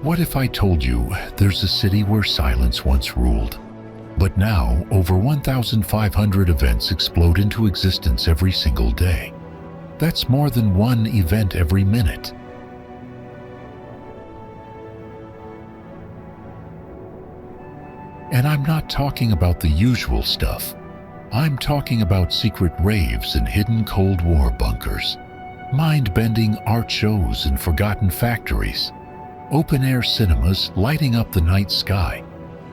What if I told you there's a city where silence once ruled, but now over 1,500 events explode into existence every single day? That's more than one event every minute. And I'm not talking about the usual stuff. I'm talking about secret raves and hidden Cold War bunkers, mind-bending art shows in forgotten factories, open-air cinemas lighting up the night sky,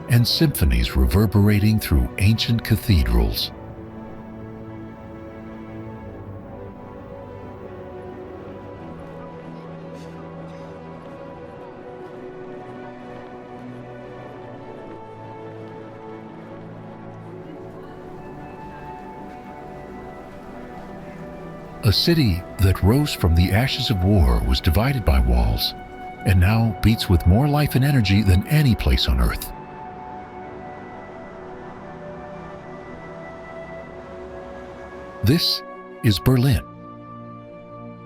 and symphonies reverberating through ancient cathedrals. A city that rose from the ashes of war was divided by walls, and now beats with more life and energy than any place on earth. This is Berlin,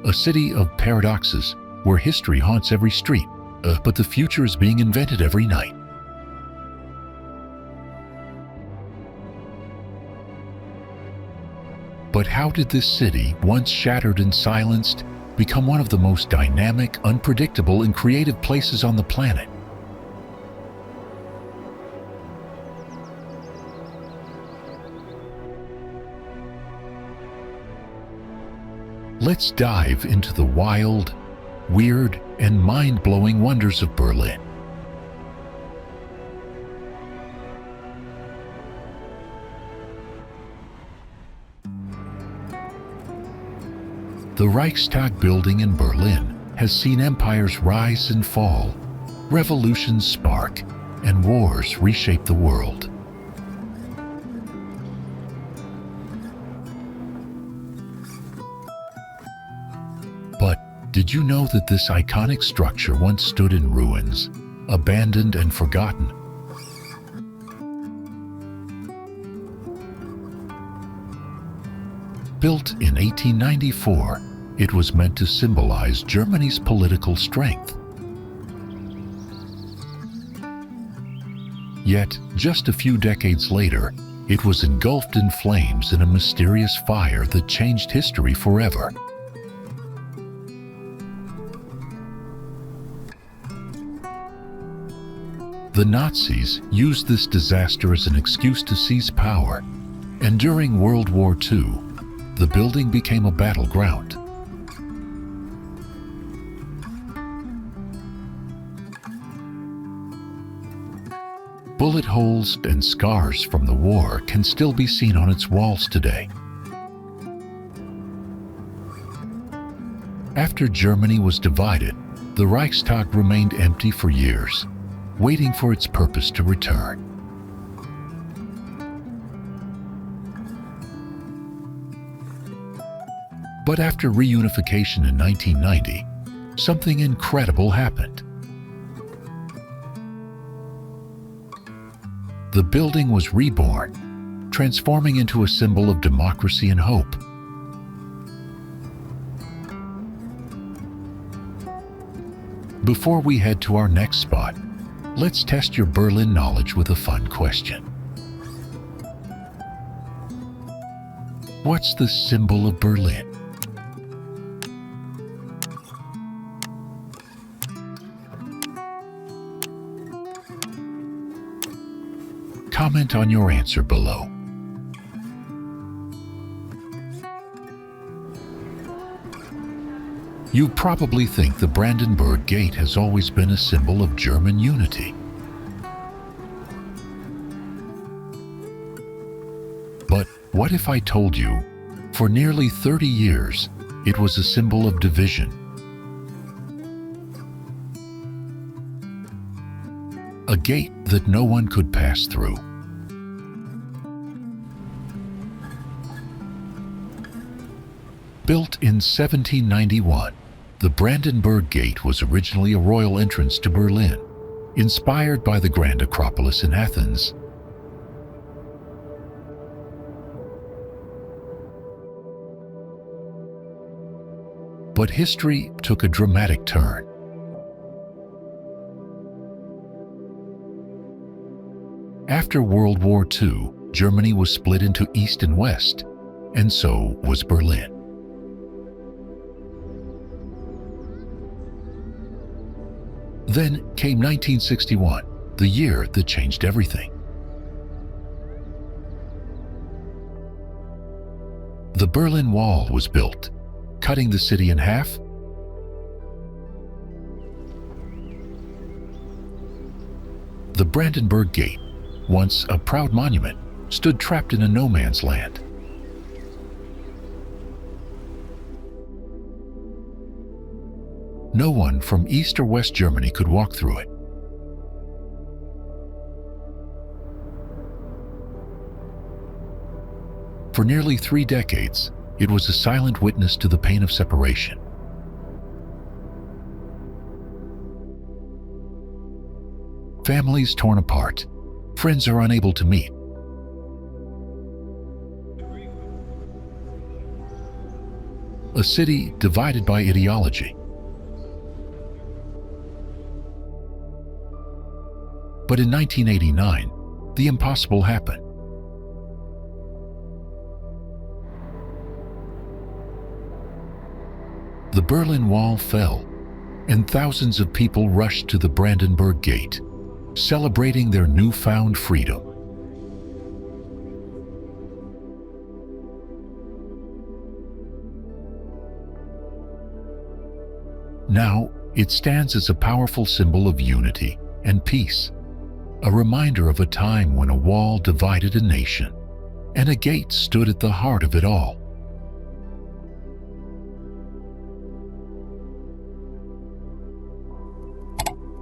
a city of paradoxes where history haunts every street, but the future is being invented every night. But how did this city, once shattered and silenced, become one of the most dynamic, unpredictable, and creative places on the planet? Let's dive into the wild, weird, and mind-blowing wonders of Berlin. The Reichstag building in Berlin has seen empires rise and fall, revolutions spark, and wars reshape the world. But did you know that this iconic structure once stood in ruins, abandoned and forgotten? Built in 1894, it was meant to symbolize Germany's political strength. Yet, just a few decades later, it was engulfed in flames in a mysterious fire that changed history forever. The Nazis used this disaster as an excuse to seize power, and during World War II, the building became a battleground. Bullet holes and scars from the war can still be seen on its walls today. After Germany was divided, the Reichstag remained empty for years, waiting for its purpose to return. But after reunification in 1990, something incredible happened. The building was reborn, transforming into a symbol of democracy and hope. Before we head to our next spot, let's test your Berlin knowledge with a fun question. What's the symbol of Berlin? Comment on your answer below. You probably think the Brandenburg Gate has always been a symbol of German unity. But what if I told you, for nearly 30 years, it was a symbol of division? A gate that no one could pass through. Built in 1791, the Brandenburg Gate was originally a royal entrance to Berlin, inspired by the Grand Acropolis in Athens. But history took a dramatic turn. After World War II, Germany was split into East and West, and so was Berlin. Then came 1961, the year that changed everything. The Berlin Wall was built, cutting the city in half. The Brandenburg Gate, once a proud monument, stood trapped in a no-man's land. No one from East or West Germany could walk through it. For nearly 3 decades, it was a silent witness to the pain of separation. Families torn apart, friends are unable to meet. A city divided by ideology. But in 1989, the impossible happened. The Berlin Wall fell, and thousands of people rushed to the Brandenburg Gate, celebrating their newfound freedom. Now, it stands as a powerful symbol of unity and peace, a reminder of a time when a wall divided a nation, and a gate stood at the heart of it all.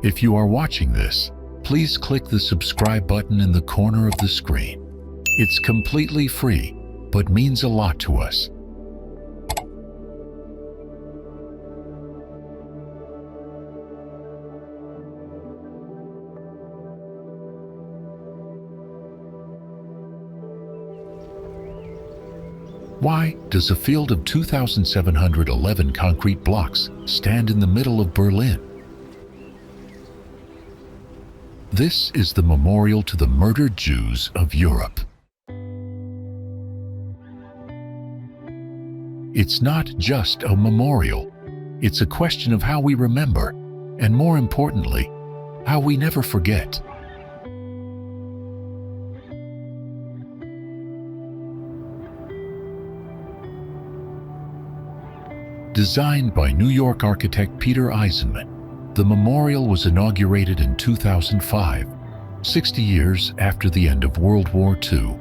If you are watching this, please click the subscribe button in the corner of the screen. It's completely free, but means a lot to us. Why does a field of 2,711 concrete blocks stand in the middle of Berlin? This is the memorial to the murdered Jews of Europe. It's not just a memorial, it's a question of how we remember, and more importantly, how we never forget. Designed by New York architect Peter Eisenman, the memorial was inaugurated in 2005, 60 years after the end of World War II.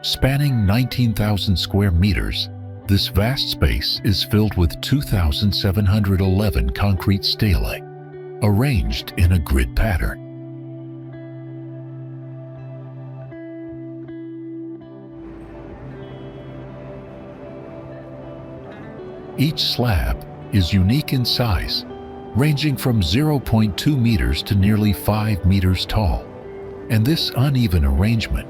Spanning 19,000 square meters, this vast space is filled with 2,711 concrete stelae, arranged in a grid pattern. Each slab is unique in size, ranging from 0.2 meters to nearly 5 meters tall, and this uneven arrangement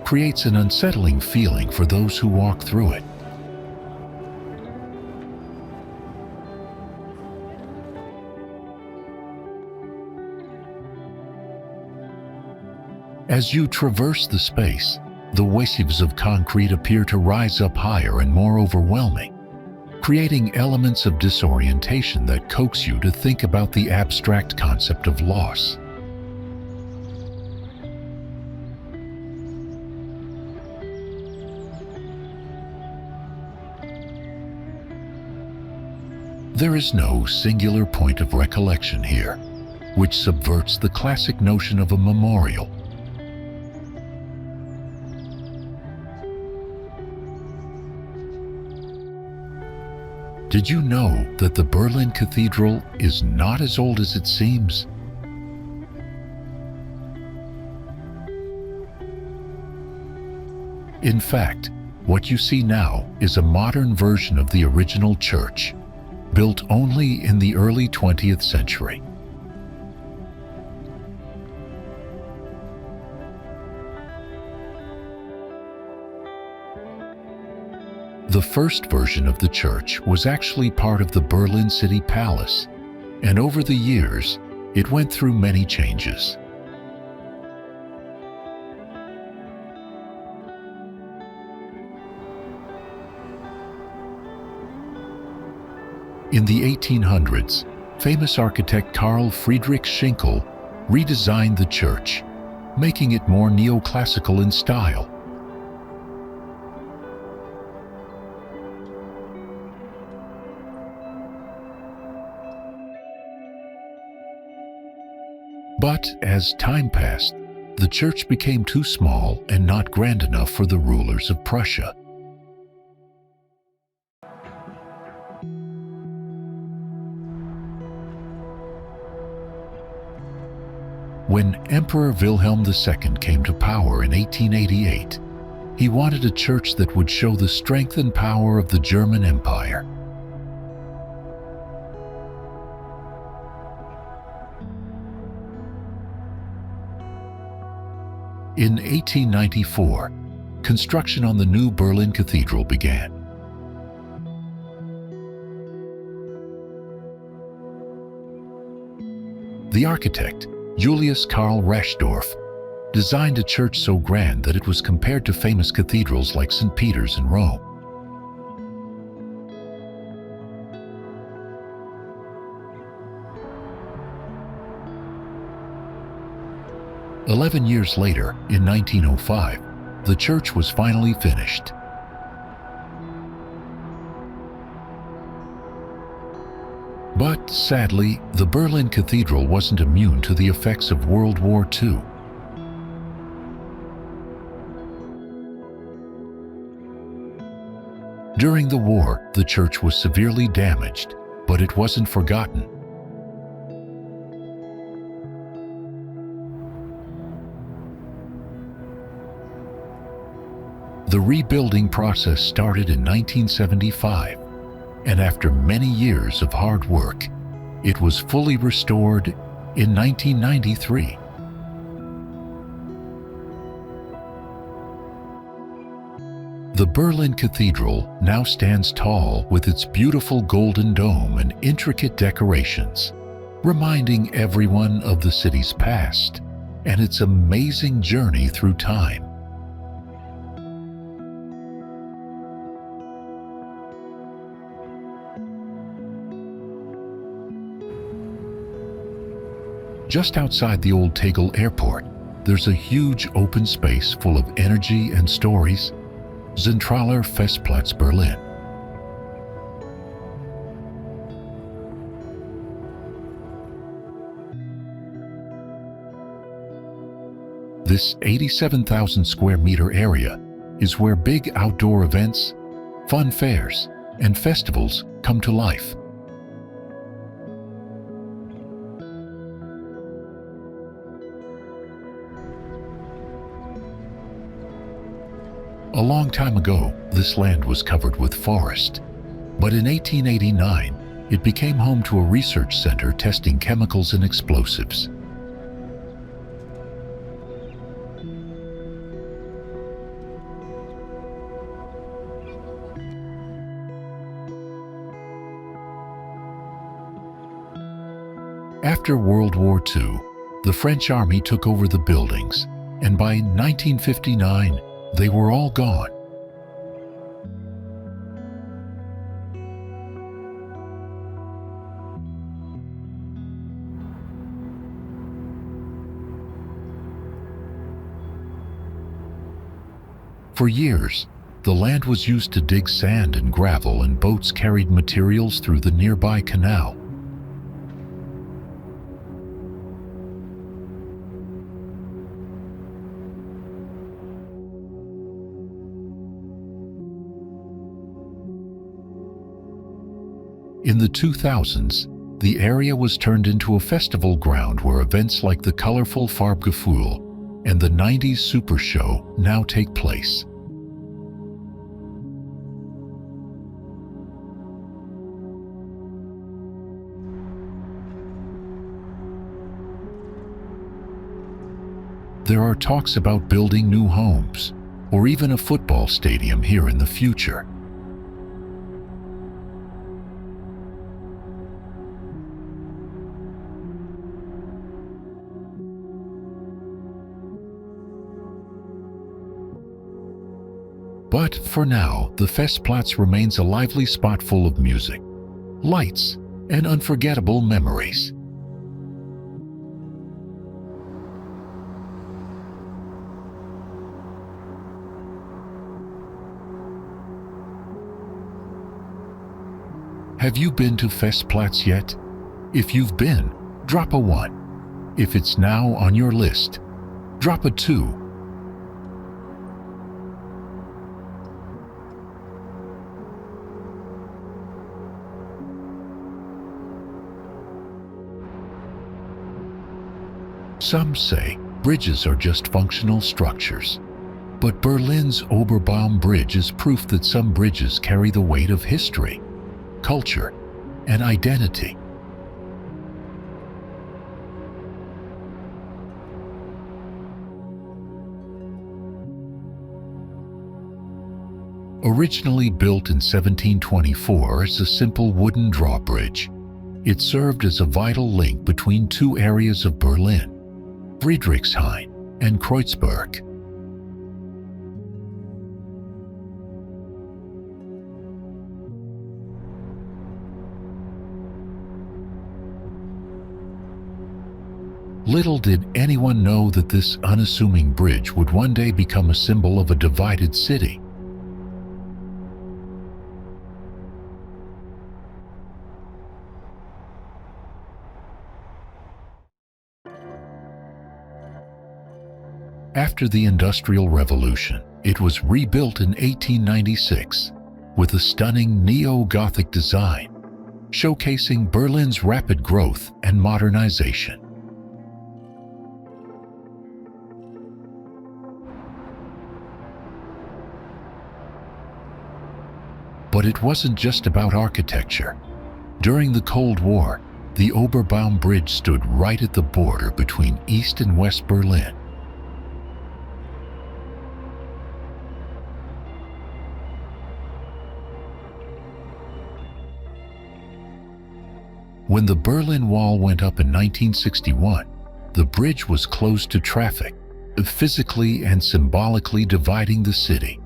creates an unsettling feeling for those who walk through it. As you traverse the space, the waves of concrete appear to rise up higher and more overwhelming, creating elements of disorientation that coax you to think about the abstract concept of loss. There is no singular point of recollection here, which subverts the classic notion of a memorial. Did you know that the Berlin Cathedral is not as old as it seems? In fact, what you see now is a modern version of the original church, built only in the early 20th century. The first version of the church was actually part of the Berlin City Palace, and over the years, it went through many changes. In the 1800s, famous architect Carl Friedrich Schinkel redesigned the church, making it more neoclassical in style. But as time passed, the church became too small and not grand enough for the rulers of Prussia. When Emperor Wilhelm II came to power in 1888, he wanted a church that would show the strength and power of the German Empire. In 1894, construction on the new Berlin Cathedral began. The architect, Julius Karl Raschdorf, designed a church so grand that it was compared to famous cathedrals like St. Peter's in Rome. "11 years later, in 1905, the church was finally finished. But sadly, the Berlin Cathedral wasn't immune to the effects of World War II. During the war, the church was severely damaged, but it wasn't forgotten. The rebuilding process started in 1975. And after many years of hard work, it was fully restored in 1993. The Berlin Cathedral now stands tall with its beautiful golden dome and intricate decorations, reminding everyone of the city's past and its amazing journey through time. Just outside the old Tegel Airport, there's a huge open space full of energy and stories, Zentrale Festplatz, Berlin. This 87,000 square meter area is where big outdoor events, fun fairs, and festivals come to life. A long time ago, this land was covered with forest, but in 1889, it became home to a research center testing chemicals and explosives. After World War II, the French army took over the buildings, and by 1959, they were all gone. For years, the land was used to dig sand and gravel, and boats carried materials through the nearby canal. In the 2000s, the area was turned into a festival ground where events like the colorful Farbgefühl and the 90s Super Show now take place. There are talks about building new homes or even a football stadium here in the future. But for now, the Festplatz remains a lively spot full of music, lights, and unforgettable memories. Have you been to Festplatz yet? If you've been, drop a 1. If it's now on your list, drop a 2. Some say bridges are just functional structures, but Berlin's Oberbaum Bridge is proof that some bridges carry the weight of history, culture, and identity. Originally built in 1724 as a simple wooden drawbridge, it served as a vital link between two areas of Berlin, Friedrichshain and Kreuzberg. Little did anyone know that this unassuming bridge would one day become a symbol of a divided city. After the Industrial Revolution, it was rebuilt in 1896 with a stunning neo-Gothic design, showcasing Berlin's rapid growth and modernization. But it wasn't just about architecture. During the Cold War, the Oberbaum Bridge stood right at the border between East and West Berlin. When the Berlin Wall went up in 1961, the bridge was closed to traffic, physically and symbolically dividing the city.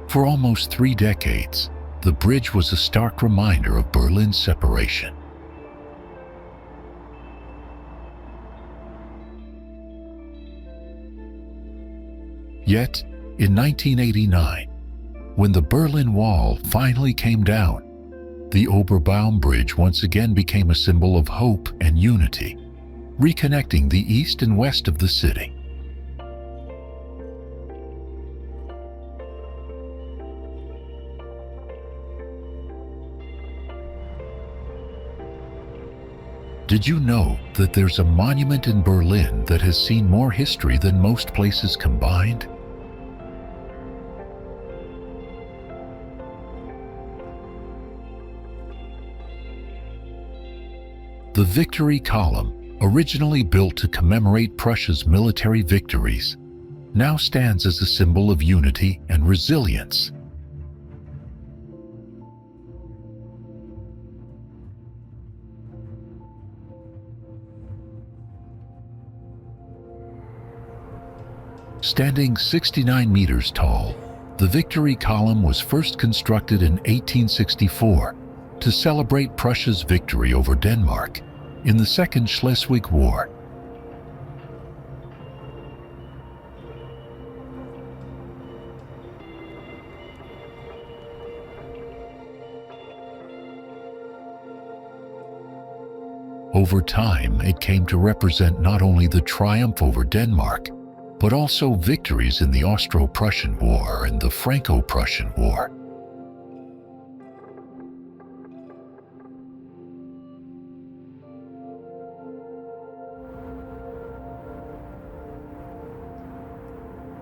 For almost 3 decades, the bridge was a stark reminder of Berlin's separation. Yet, in 1989, when the Berlin Wall finally came down, the Oberbaum Bridge once again became a symbol of hope and unity, reconnecting the east and west of the city. Did you know that there's a monument in Berlin that has seen more history than most places combined? The Victory Column, originally built to commemorate Prussia's military victories, now stands as a symbol of unity and resilience. Standing 69 meters tall, the Victory Column was first constructed in 1864 to celebrate Prussia's victory over Denmark in the Second Schleswig War. Over time, it came to represent not only the triumph over Denmark, but also victories in the Austro-Prussian War and the Franco-Prussian War.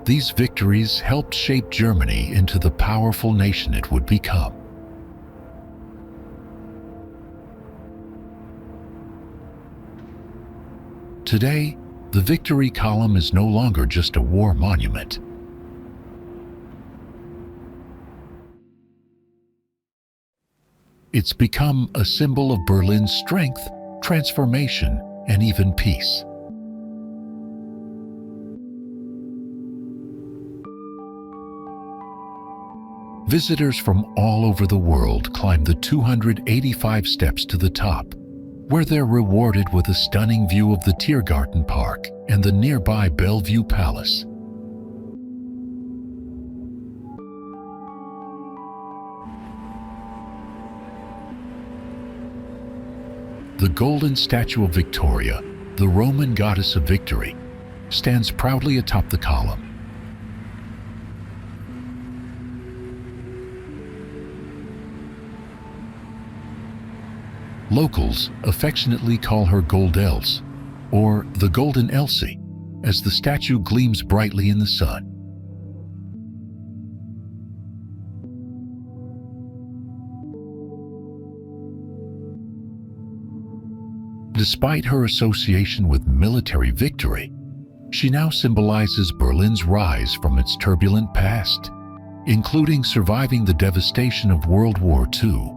These victories helped shape Germany into the powerful nation it would become. Today, the Victory Column is no longer just a war monument. It's become a symbol of Berlin's strength, transformation, and even peace. Visitors from all over the world climb the 285 steps to the top, where they're rewarded with a stunning view of the Tiergarten Park and the nearby Bellevue Palace. The golden statue of Victoria, the Roman goddess of victory, stands proudly atop the column. Locals affectionately call her Gold-Else, or the Golden Elsie, as the statue gleams brightly in the sun. Despite her association with military victory, she now symbolizes Berlin's rise from its turbulent past, including surviving the devastation of World War II.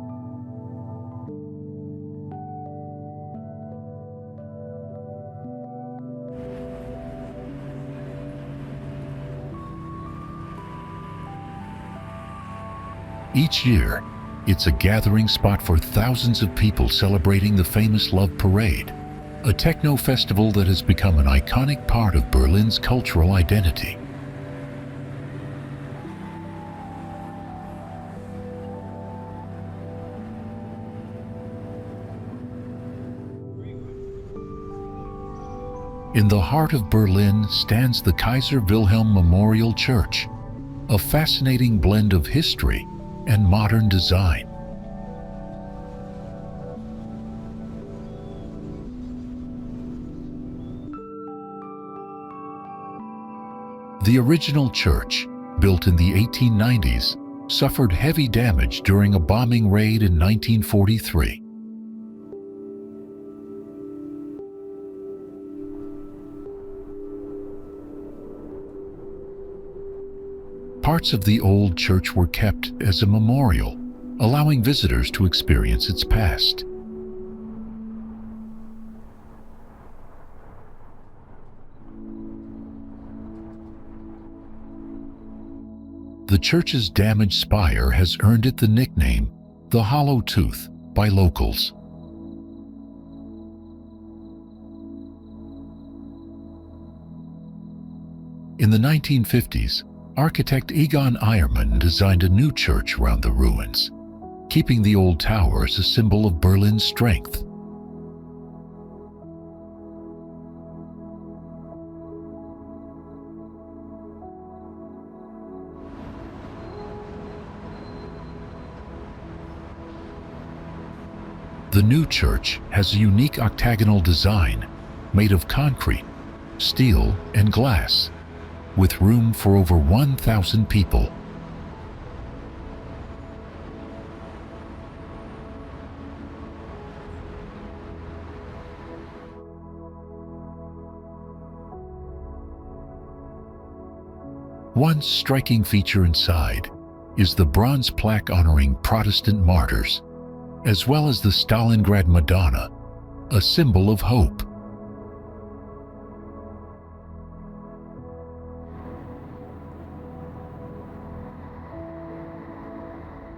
Each year, it's a gathering spot for thousands of people celebrating the famous Love Parade, a techno festival that has become an iconic part of Berlin's cultural identity. In the heart of Berlin stands the Kaiser Wilhelm Memorial Church, a fascinating blend of history and modern design. The original church, built in the 1890s, suffered heavy damage during a bombing raid in 1943. Parts of the old church were kept as a memorial, allowing visitors to experience its past. The church's damaged spire has earned it the nickname, the Hollow Tooth, by locals. In the 1950s, architect Egon Eiermann designed a new church around the ruins, keeping the old tower as a symbol of Berlin's strength. The new church has a unique octagonal design made of concrete, steel, and glass, with room for over 1,000 people. One striking feature inside is the bronze plaque honoring Protestant martyrs, as well as the Stalingrad Madonna, a symbol of hope.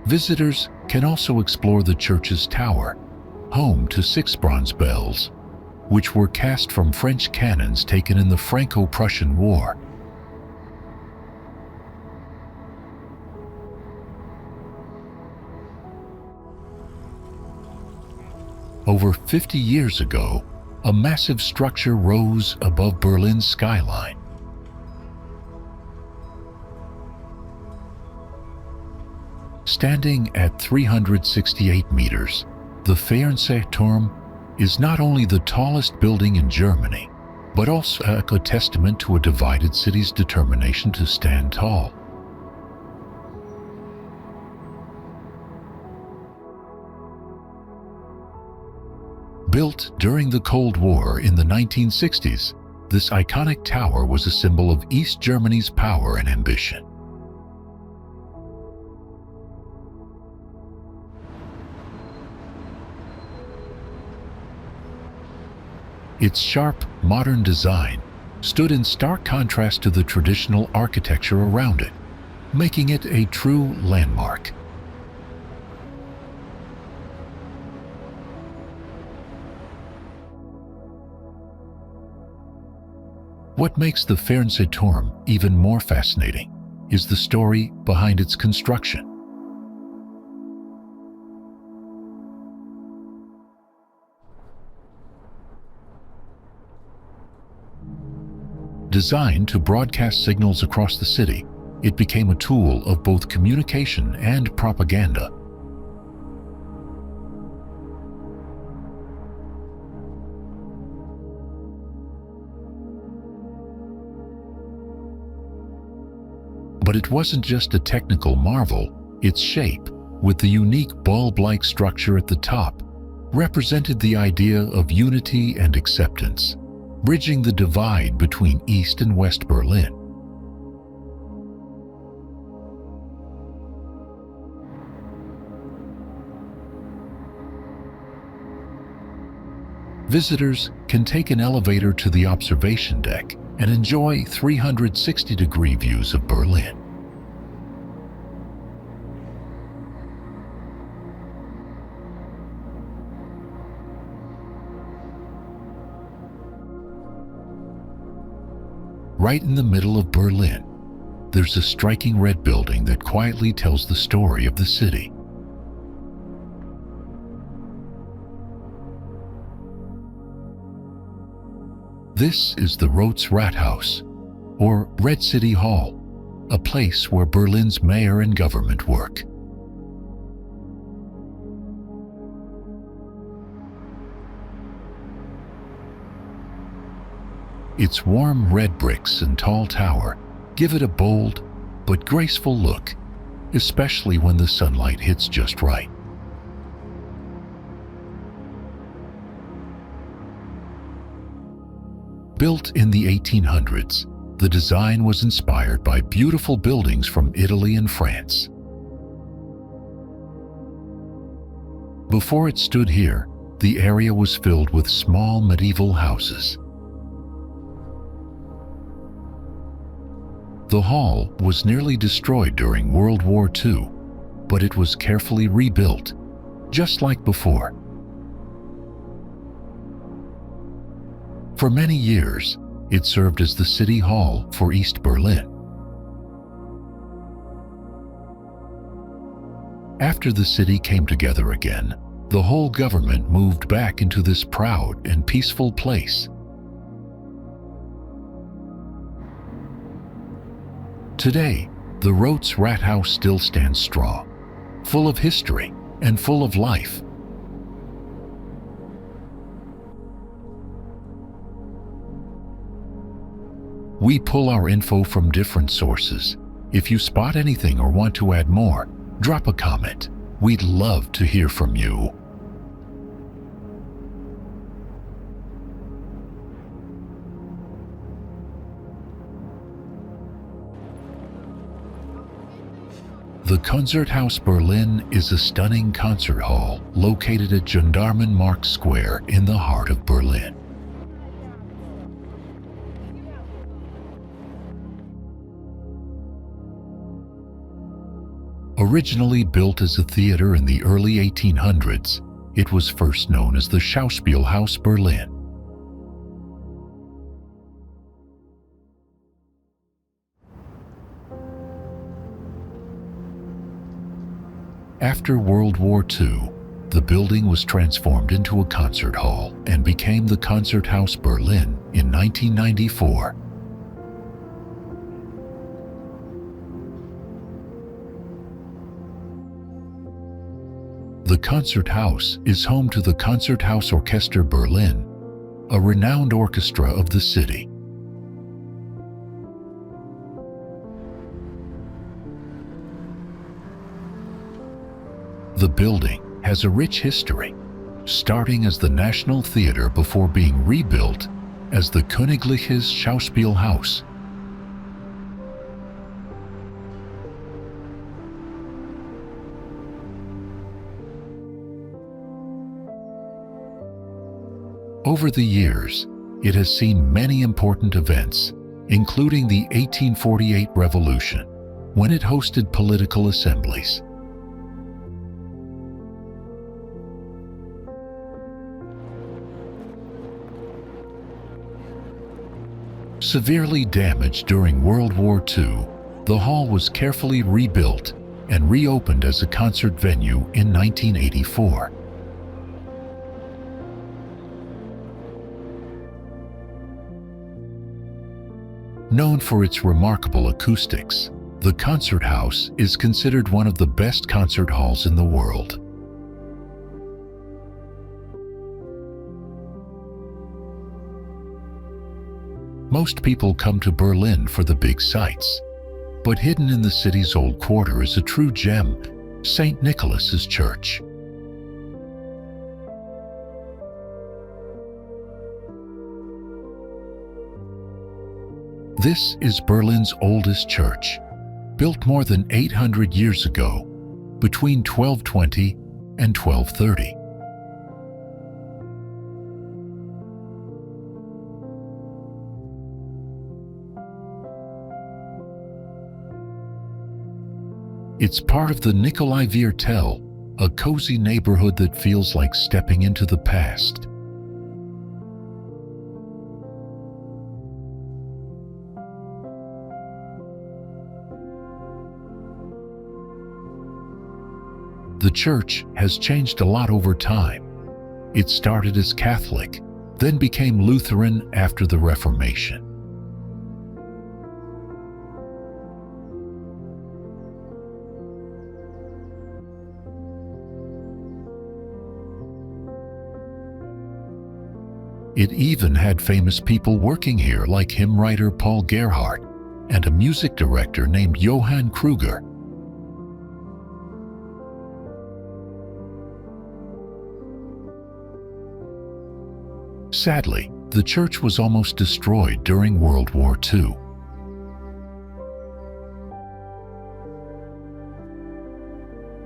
Visitors can also explore the church's tower, home to 6 bronze bells, which were cast from French cannons taken in the Franco-Prussian War. Over 50 years ago, a massive structure rose above Berlin's skyline. Standing at 368 meters, the Fernsehturm is not only the tallest building in Germany, but also a testament to a divided city's determination to stand tall. Built during the Cold War in the 1960s, this iconic tower was a symbol of East Germany's power and ambition. Its sharp, modern design stood in stark contrast to the traditional architecture around it, making it a true landmark. What makes the Fernsehturm even more fascinating is the story behind its construction. Designed to broadcast signals across the city, it became a tool of both communication and propaganda. But it wasn't just a technical marvel. Its shape, with the unique bulb-like structure at the top, represented the idea of unity and acceptance, bridging the divide between East and West Berlin. Visitors can take an elevator to the observation deck and enjoy 360-degree views of Berlin. Right in the middle of Berlin, there's a striking red building that quietly tells the story of the city. This is the Rotes Rathaus, or Red City Hall, a place where Berlin's mayor and government work. Its warm red bricks and tall tower give it a bold but graceful look, especially when the sunlight hits just right. Built in the 1800s, the design was inspired by beautiful buildings from Italy and France. Before it stood here, the area was filled with small medieval houses. The hall was nearly destroyed during World War II, but it was carefully rebuilt, just like before. For many years, it served as the city hall for East Berlin. After the city came together again, the whole government moved back into this proud and peaceful place. Today, the Rotes Rathaus still stands strong, full of history and full of life. We pull our info from different sources. If you spot anything or want to add more, drop a comment. We'd love to hear from you. The Konzerthaus Berlin is a stunning concert hall located at Gendarmenmarkt Square in the heart of Berlin. Originally built as a theater in the early 1800s, it was first known as the Schauspielhaus Berlin. After World War II, the building was transformed into a concert hall and became the Konzerthaus Berlin in 1994. The Konzerthaus is home to the Konzerthaus Orchester Berlin, a renowned orchestra of the city. The building has a rich history, starting as the National Theater before being rebuilt as the Königliches Schauspielhaus. Over the years, it has seen many important events, including the 1848 Revolution, when it hosted political assemblies. Severely damaged during World War II, the hall was carefully rebuilt and reopened as a concert venue in 1984. Known for its remarkable acoustics, the Konzerthaus is considered one of the best concert halls in the world. Most people come to Berlin for the big sights, but hidden in the city's old quarter is a true gem, St. Nicholas's Church. This is Berlin's oldest church, built more than 800 years ago, between 1220 and 1230. It's part of the Nikolai Viertel, a cozy neighborhood that feels like stepping into the past. The church has changed a lot over time. It started as Catholic, then became Lutheran after the Reformation. It even had famous people working here like hymn writer Paul Gerhardt and a music director named Johann Kruger. Sadly, the church was almost destroyed during World War II.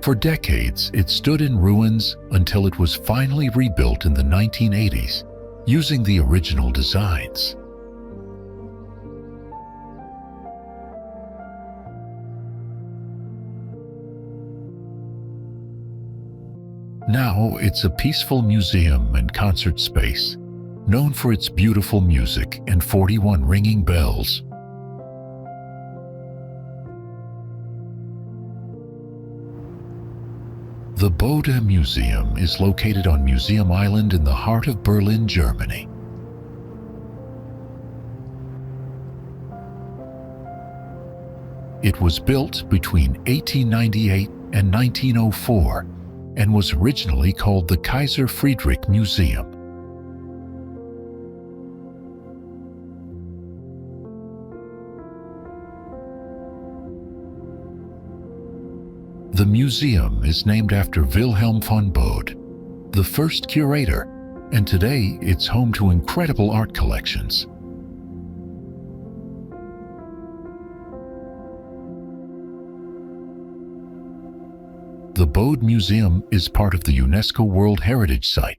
For decades, it stood in ruins until it was finally rebuilt in the 1980s, using the original designs. Now it's a peaceful museum and concert space, known for its beautiful music and 41 ringing bells. The Bode Museum is located on Museum Island in the heart of Berlin, Germany. It was built between 1898 and 1904 and was originally called the Kaiser Friedrich Museum. The museum is named after Wilhelm von Bode, the first curator, and today it's home to incredible art collections. The Bode Museum is part of the UNESCO World Heritage Site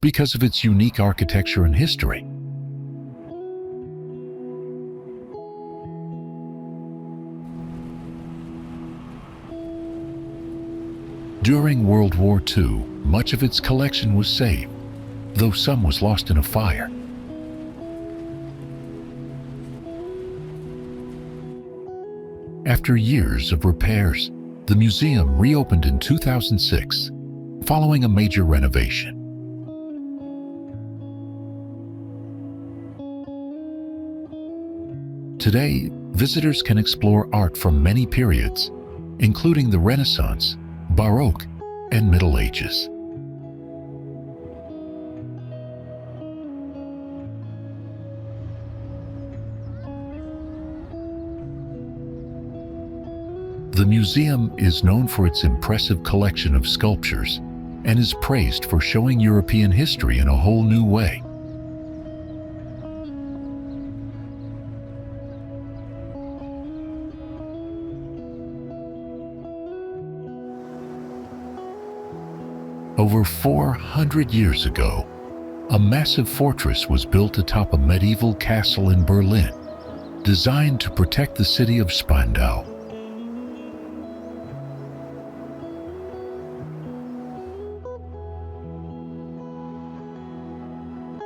because of its unique architecture and history. During World War II, much of its collection was saved, though some was lost in a fire. After years of repairs, the museum reopened in 2006, following a major renovation. Today, visitors can explore art from many periods, including the Renaissance, Baroque, and Middle Ages. The museum is known for its impressive collection of sculptures and is praised for showing European history in a whole new way. Over 400 years ago, a massive fortress was built atop a medieval castle in Berlin, designed to protect the city of Spandau.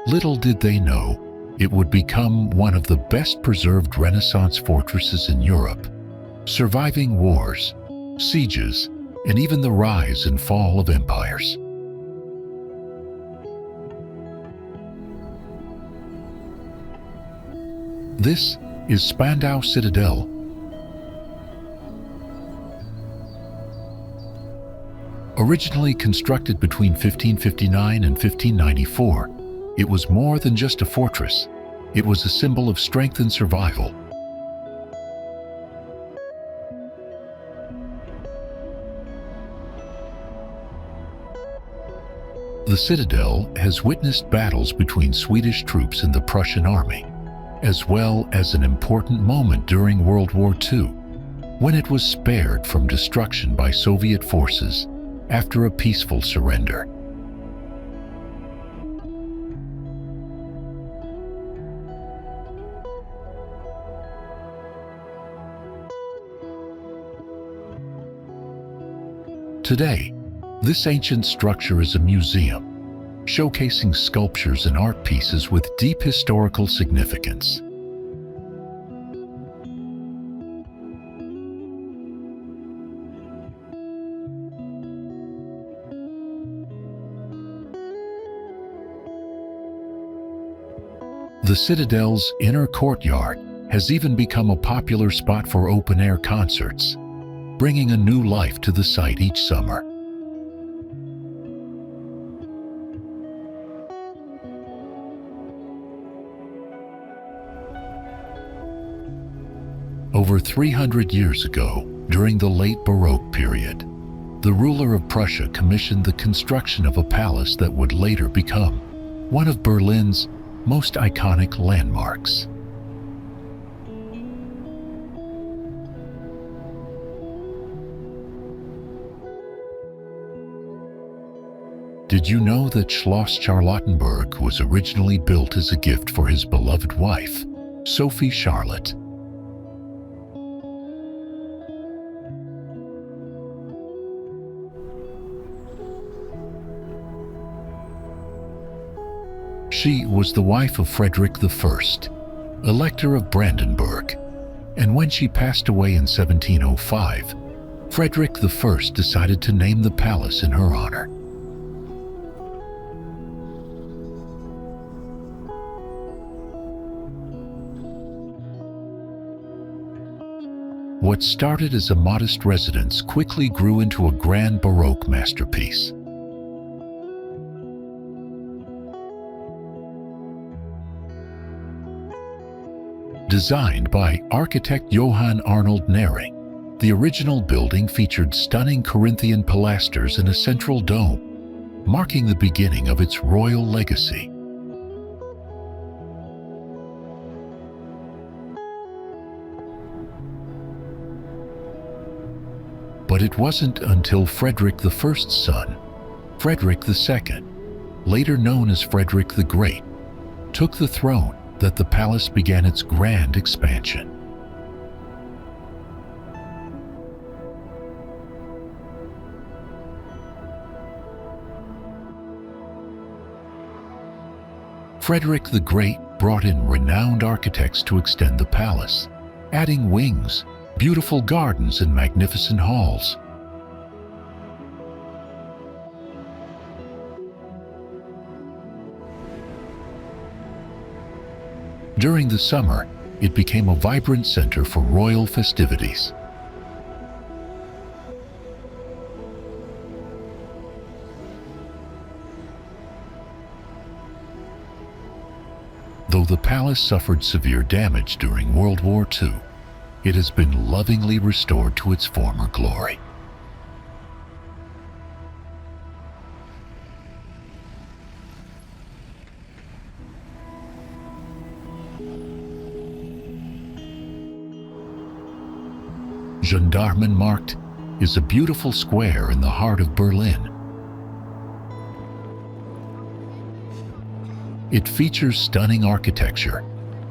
Little did they know, it would become one of the best preserved Renaissance fortresses in Europe, surviving wars, sieges, and even the rise and fall of empires. This is Spandau Citadel. Originally constructed between 1559 and 1594, it was more than just a fortress. It was a symbol of strength and survival. The citadel has witnessed battles between Swedish troops and the Prussian army, as well as an important moment during World War II, when it was spared from destruction by Soviet forces after a peaceful surrender. Today, this ancient structure is a museum, showcasing sculptures and art pieces with deep historical significance. The Citadel's inner courtyard has even become a popular spot for open-air concerts, bringing a new life to the site each summer. Over 300 years ago, during the late Baroque period, the ruler of Prussia commissioned the construction of a palace that would later become one of Berlin's most iconic landmarks. Did you know that Schloss Charlottenburg was originally built as a gift for his beloved wife, Sophie Charlotte? She was the wife of Frederick I, Elector of Brandenburg, and when she passed away in 1705, Frederick I decided to name the palace in her honor. What started as a modest residence quickly grew into a grand Baroque masterpiece. Designed by architect Johann Arnold Nering, the original building featured stunning Corinthian pilasters and a central dome, marking the beginning of its royal legacy. But it wasn't until Frederick I's son, Frederick II, later known as Frederick the Great, took the throne that the palace began its grand expansion. Frederick the Great brought in renowned architects to extend the palace, adding wings, beautiful gardens, and magnificent halls. During the summer, it became a vibrant center for royal festivities. Though the palace suffered severe damage during World War II, it has been lovingly restored to its former glory. Gendarmenmarkt is a beautiful square in the heart of Berlin. It features stunning architecture,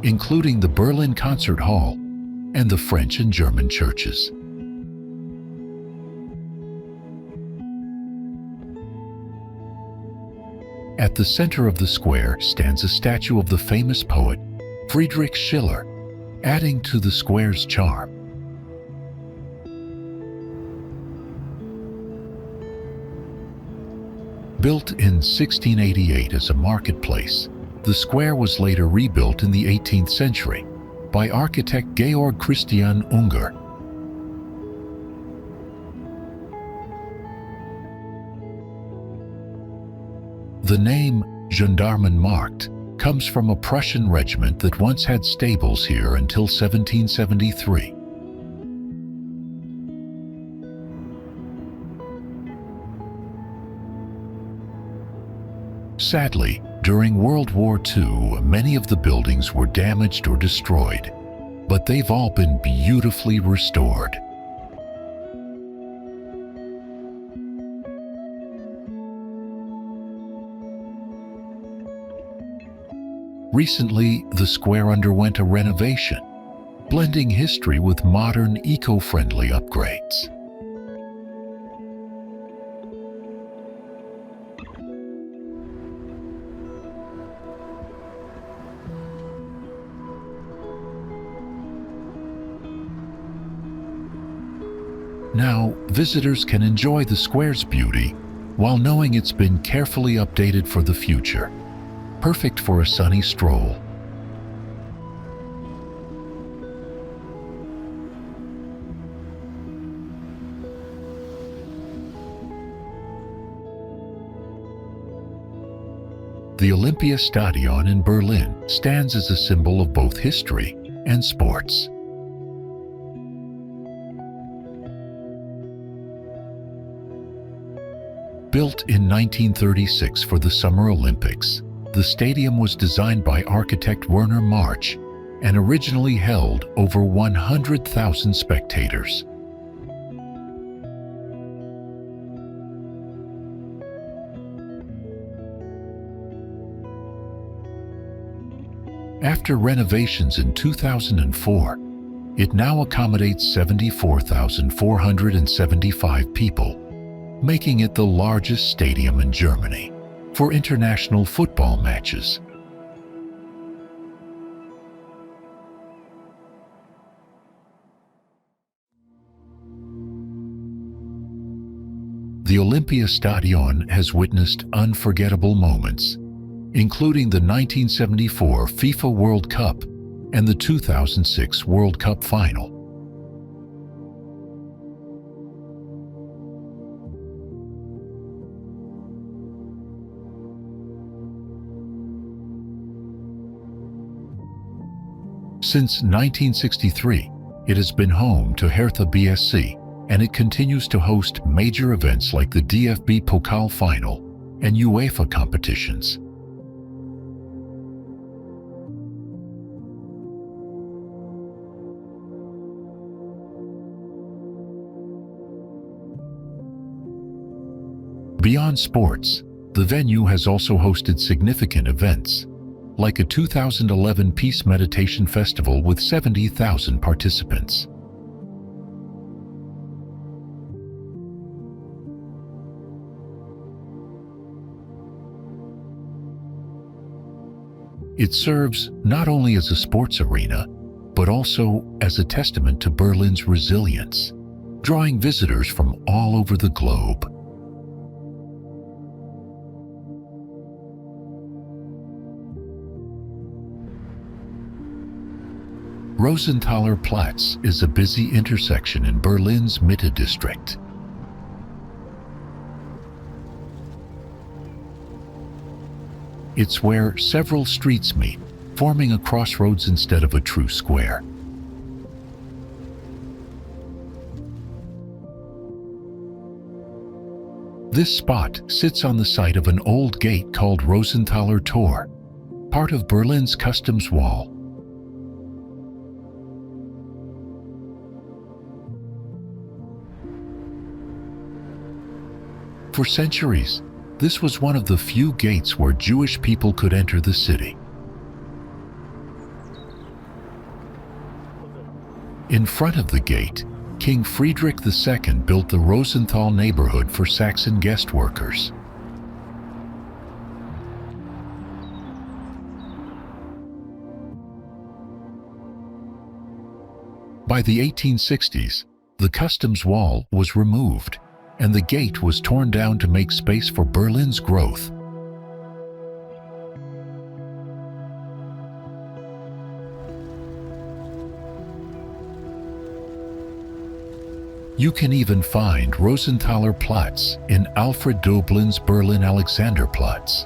including the Berlin Concert Hall and the French and German churches. At the center of the square stands a statue of the famous poet Friedrich Schiller, adding to the square's charm. Built in 1688 as a marketplace, the square was later rebuilt in the 18th century by architect Georg Christian Unger. The name Gendarmenmarkt comes from a Prussian regiment that once had stables here until 1773. Sadly, during World War II, many of the buildings were damaged or destroyed, but they've all been beautifully restored. Recently, the square underwent a renovation, blending history with modern, eco-friendly upgrades. Now, visitors can enjoy the square's beauty while knowing it's been carefully updated for the future. Perfect for a sunny stroll. The Olympiastadion in Berlin stands as a symbol of both history and sports. Built in 1936 for the Summer Olympics, the stadium was designed by architect Werner March and originally held over 100,000 spectators. After renovations in 2004, it now accommodates 74,475 people, making it the largest stadium in Germany for international football matches. The Olympiastadion has witnessed unforgettable moments, including the 1974 FIFA World Cup and the 2006 World Cup final. Since 1963, it has been home to Hertha BSC, and it continues to host major events like the DFB Pokal Final and UEFA competitions. Beyond sports, the venue has also hosted significant events, like a 2011 Peace Meditation Festival with 70,000 participants. It serves not only as a sports arena, but also as a testament to Berlin's resilience, drawing visitors from all over the globe. Rosenthaler Platz is a busy intersection in Berlin's Mitte district. It's where several streets meet, forming a crossroads instead of a true square. This spot sits on the site of an old gate called Rosenthaler Tor, part of Berlin's customs wall. For centuries, This was one of the few gates where Jewish people could enter the city. In front of the gate, King Friedrich II built the Rosenthal neighborhood for Saxon guest workers. By the 1860s, the customs wall was removed, and the gate was torn down to make space for Berlin's growth. You can even find Rosenthaler Platz in Alfred Döblin's Berlin Alexanderplatz,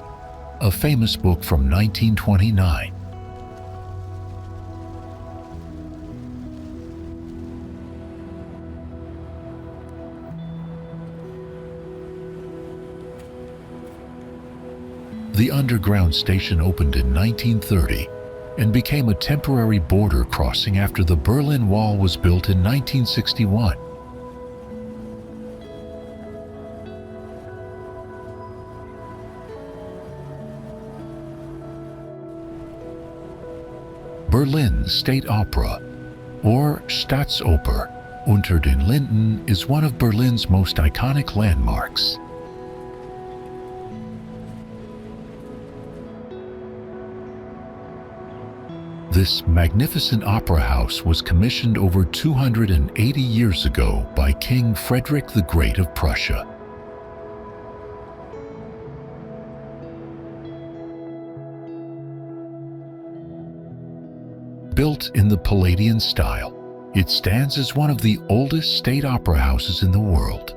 a famous book from 1929. The underground station opened in 1930 and became a temporary border crossing after the Berlin Wall was built in 1961. Berlin State Opera, or Staatsoper, unter den Linden, is one of Berlin's most iconic landmarks. This magnificent opera house was commissioned over 280 years ago by King Frederick the Great of Prussia. Built in the Palladian style, it stands as one of the oldest state opera houses in the world.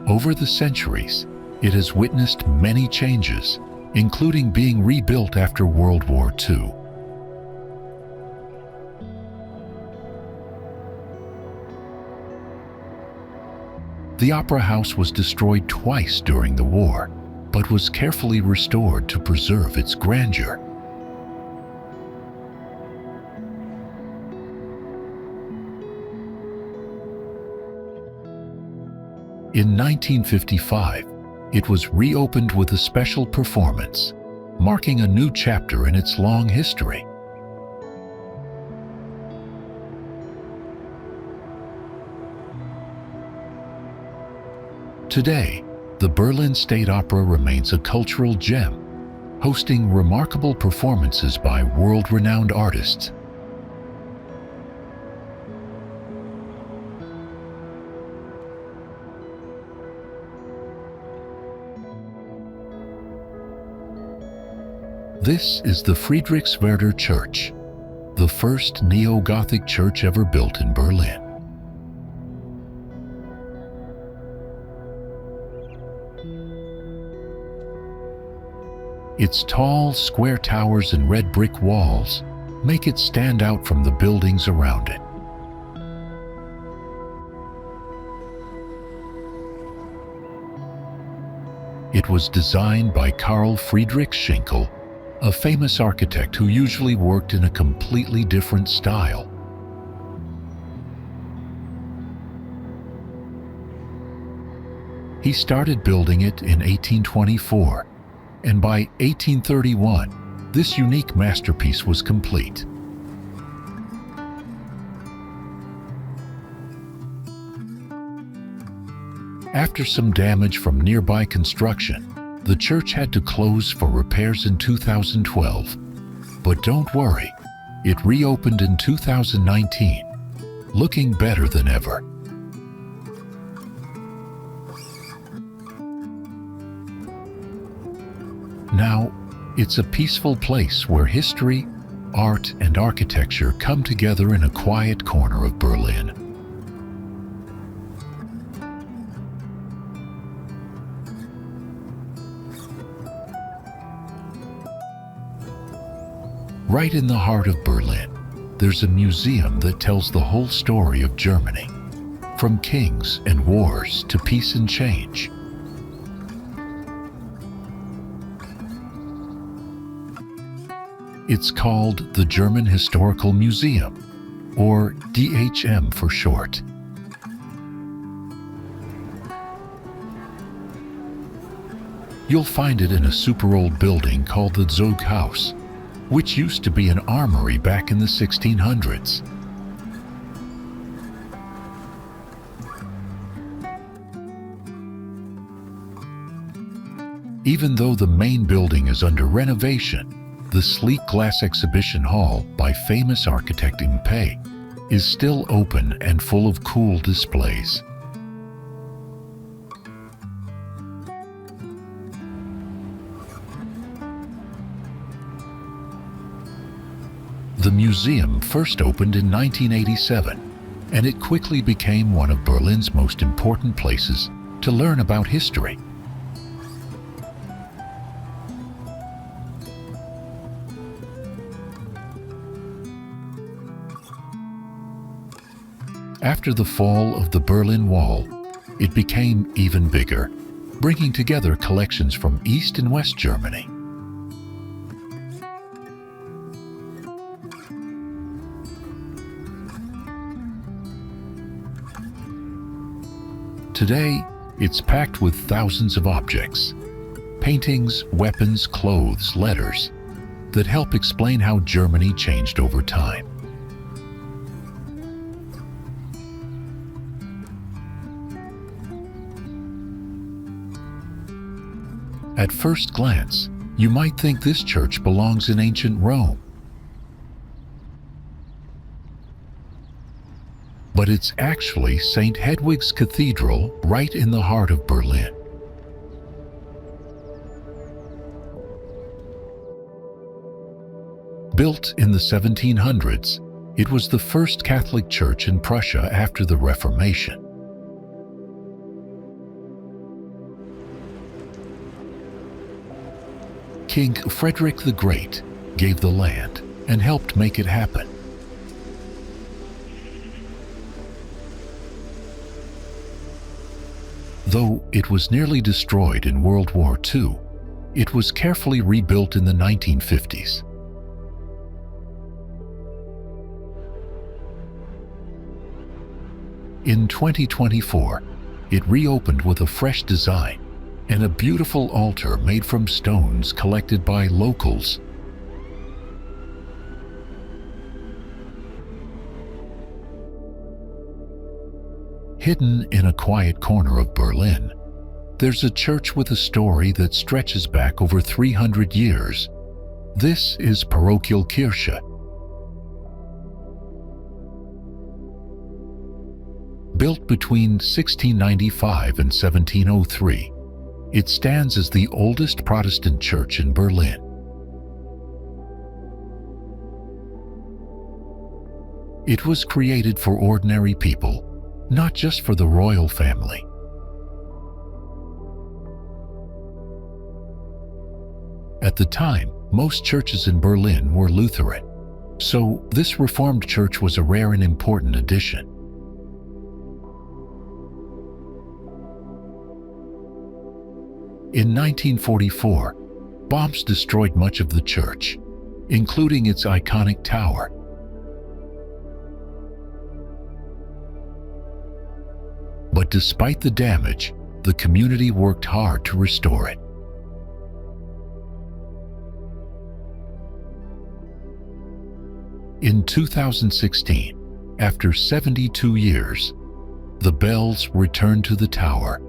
Over the centuries, it has witnessed many changes, including being rebuilt after World War II. The opera house was destroyed twice during the war, but was carefully restored to preserve its grandeur. In 1955, it was reopened with a special performance, marking a new chapter in its long history. Today, the Berlin State Opera remains a cultural gem, hosting remarkable performances by world-renowned artists. This is the Friedrichswerder Church, the first neo-Gothic church ever built in Berlin. Its tall, square towers and red brick walls make it stand out from the buildings around it. It was designed by Karl Friedrich Schinkel, a famous architect who usually worked in a completely different style. He started building it in 1824, and by 1831, this unique masterpiece was complete. After some damage from nearby construction, the church had to close for repairs in 2012. But don't worry, it reopened in 2019, looking better than ever. Now, it's a peaceful place where history, art, and architecture come together in a quiet corner of Berlin. Right in the heart of Berlin, there's a museum that tells the whole story of Germany, from kings and wars to peace and change. It's called the German Historical Museum, or DHM for short. You'll find it in a super old building called the Zog House, which used to be an armory back in the 1600s. Even though the main building is under renovation, the sleek glass exhibition hall by famous architect Impey is still open and full of cool displays. The museum first opened in 1987, and it quickly became one of Berlin's most important places to learn about history. After the fall of the Berlin Wall, it became even bigger, bringing together collections from East and West Germany. Today, it's packed with thousands of objects, paintings, weapons, clothes, letters, that help explain how Germany changed over time. At first glance, you might think this church belongs in ancient Rome. But it's actually St. Hedwig's Cathedral right in the heart of Berlin. Built in the 1700s, it was the first Catholic church in Prussia after the Reformation. King Frederick the Great gave the land and helped make it happen. Though it was nearly destroyed in World War II, it was carefully rebuilt in the 1950s. In 2024, it reopened with a fresh design and a beautiful altar made from stones collected by locals. Hidden in a quiet corner of Berlin, there's a church with a story that stretches back over 300 years. This is Parochialkirche. Built between 1695 and 1703, it stands as the oldest Protestant church in Berlin. It was created for ordinary people, not just for the royal family. At the time, most churches in Berlin were Lutheran, so this Reformed church was a rare and important addition. In 1944, bombs destroyed much of the church, including its iconic tower. But despite the damage, the community worked hard to restore it. In 2016, after 72 years, the bells returned to the tower,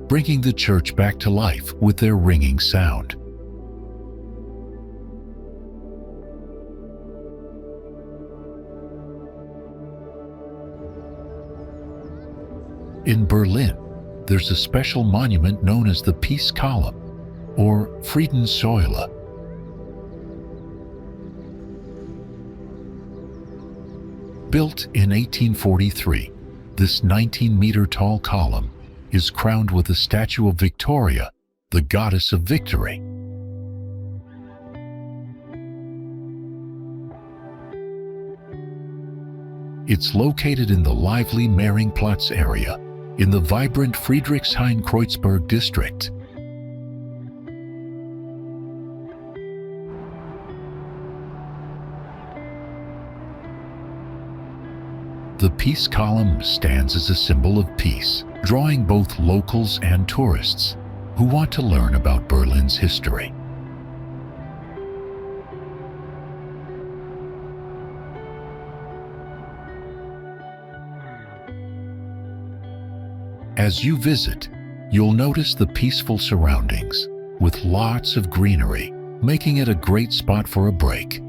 bringing the church back to life with their ringing sound. In Berlin, there's a special monument known as the Peace Column, or Friedenssäule. Built in 1843, this 19-meter-tall column is crowned with a statue of Victoria, the goddess of victory. It's located in the lively Marienplatz area, in the vibrant Friedrichshain-Kreuzberg district. The Peace Column stands as a symbol of peace, drawing both locals and tourists who want to learn about Berlin's history. As you visit, you'll notice the peaceful surroundings, with lots of greenery, making it a great spot for a break.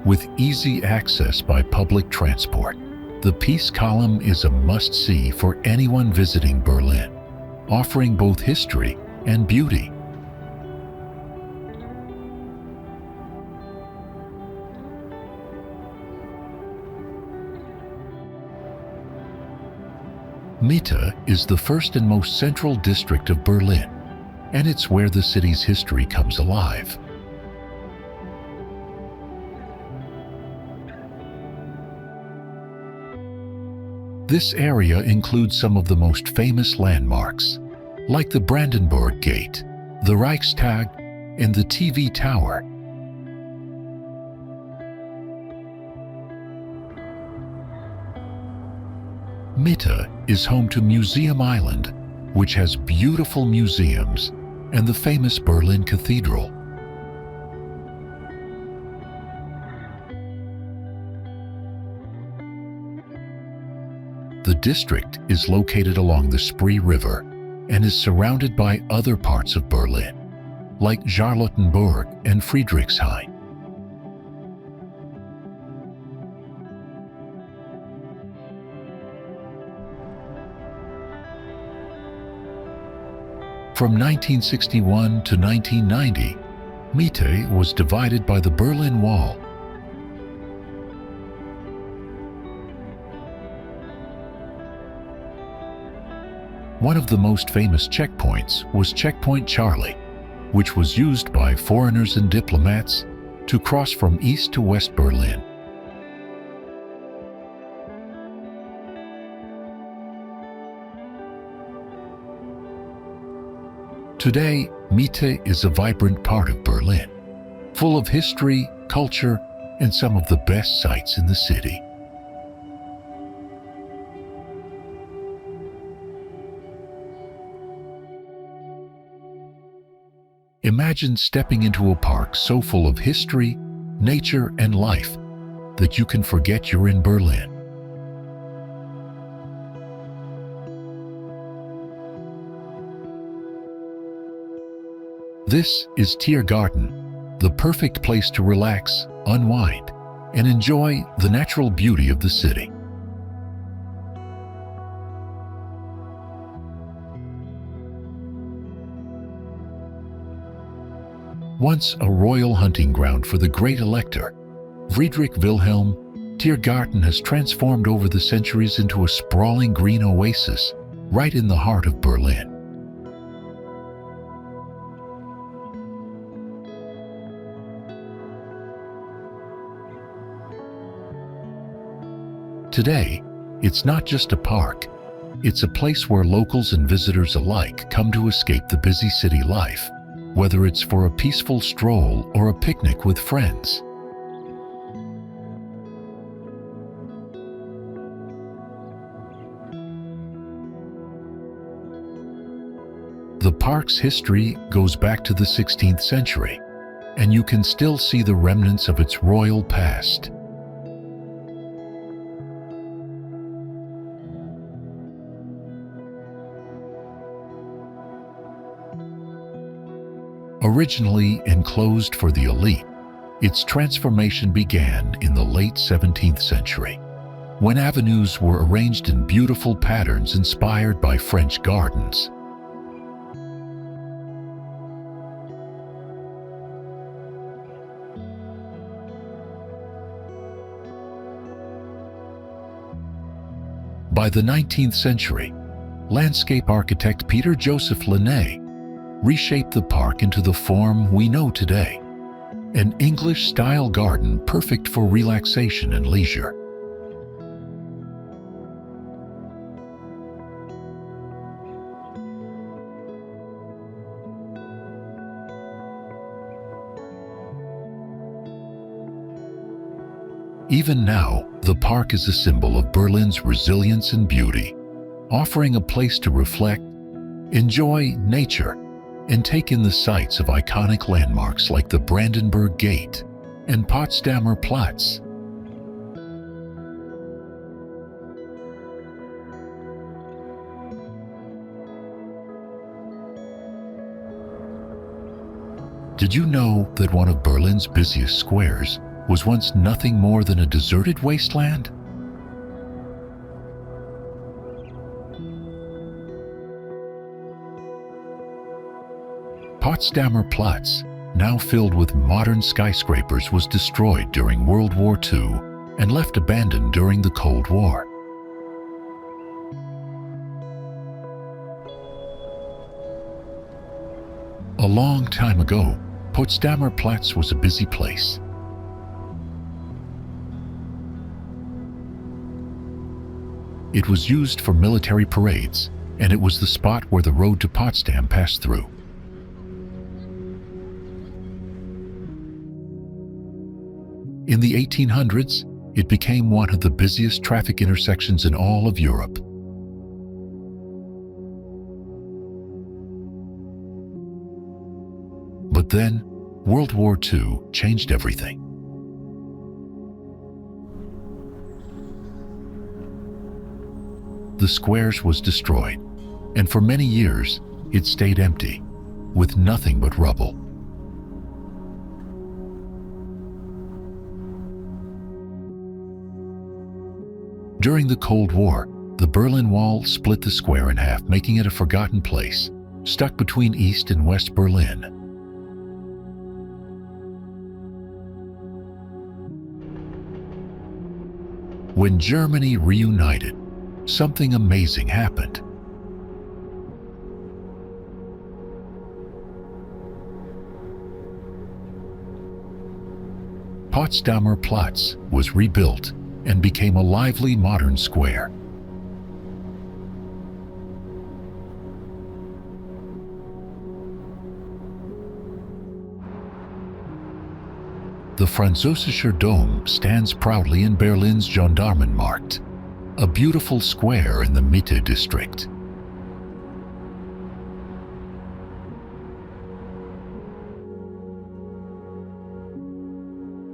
With easy access by public transport, the Peace Column is a must-see for anyone visiting Berlin, offering both history and beauty. Mitte is the first and most central district of Berlin, and it's where the city's history comes alive. This area includes some of the most famous landmarks, like the Brandenburg Gate, the Reichstag, and the TV Tower. Mitte is home to Museum Island, which has beautiful museums, and the famous Berlin Cathedral. The district is located along the Spree River and is surrounded by other parts of Berlin, like Charlottenburg and Friedrichshain. From 1961 to 1990, Mitte was divided by the Berlin Wall. One of the most famous checkpoints was Checkpoint Charlie, which was used by foreigners and diplomats to cross from East to West Berlin. Today, Mitte is a vibrant part of Berlin, full of history, culture, and some of the best sights in the city. Imagine stepping into a park so full of history, nature, and life that you can forget you're in Berlin. This is Tiergarten, the perfect place to relax, unwind, and enjoy the natural beauty of the city. Once a royal hunting ground for the great elector, Friedrich Wilhelm, Tiergarten has transformed over the centuries into a sprawling green oasis right in the heart of Berlin. Today, it's not just a park, it's a place where locals and visitors alike come to escape the busy city life, whether it's for a peaceful stroll or a picnic with friends. The park's history goes back to the 16th century, and you can still see the remnants of its royal past. Originally enclosed for the elite, its transformation began in the late 17th century, when avenues were arranged in beautiful patterns inspired by French gardens. By the 19th century, landscape architect Peter Joseph Linné reshaped the park into the form we know today, an English-style garden perfect for relaxation and leisure. Even now, the park is a symbol of Berlin's resilience and beauty, offering a place to reflect, enjoy nature, and take in the sights of iconic landmarks like the Brandenburg Gate and Potsdamer Platz. Did you know that one of Berlin's busiest squares was once nothing more than a deserted wasteland? Potsdamer Platz, now filled with modern skyscrapers, was destroyed during World War II and left abandoned during the Cold War. A long time ago, Potsdamer Platz was a busy place. It was used for military parades, and it was the spot where the road to Potsdam passed through. In the 1800s, it became one of the busiest traffic intersections in all of Europe. But then, World War II changed everything. The squares was destroyed, and for many years, it stayed empty, with nothing but rubble. During the Cold War, the Berlin Wall split the square in half, making it a forgotten place, stuck between East and West Berlin. When Germany reunited, something amazing happened. Potsdamer Platz was rebuilt and became a lively modern square. The Französischer Dom stands proudly in Berlin's Gendarmenmarkt, a beautiful square in the Mitte district.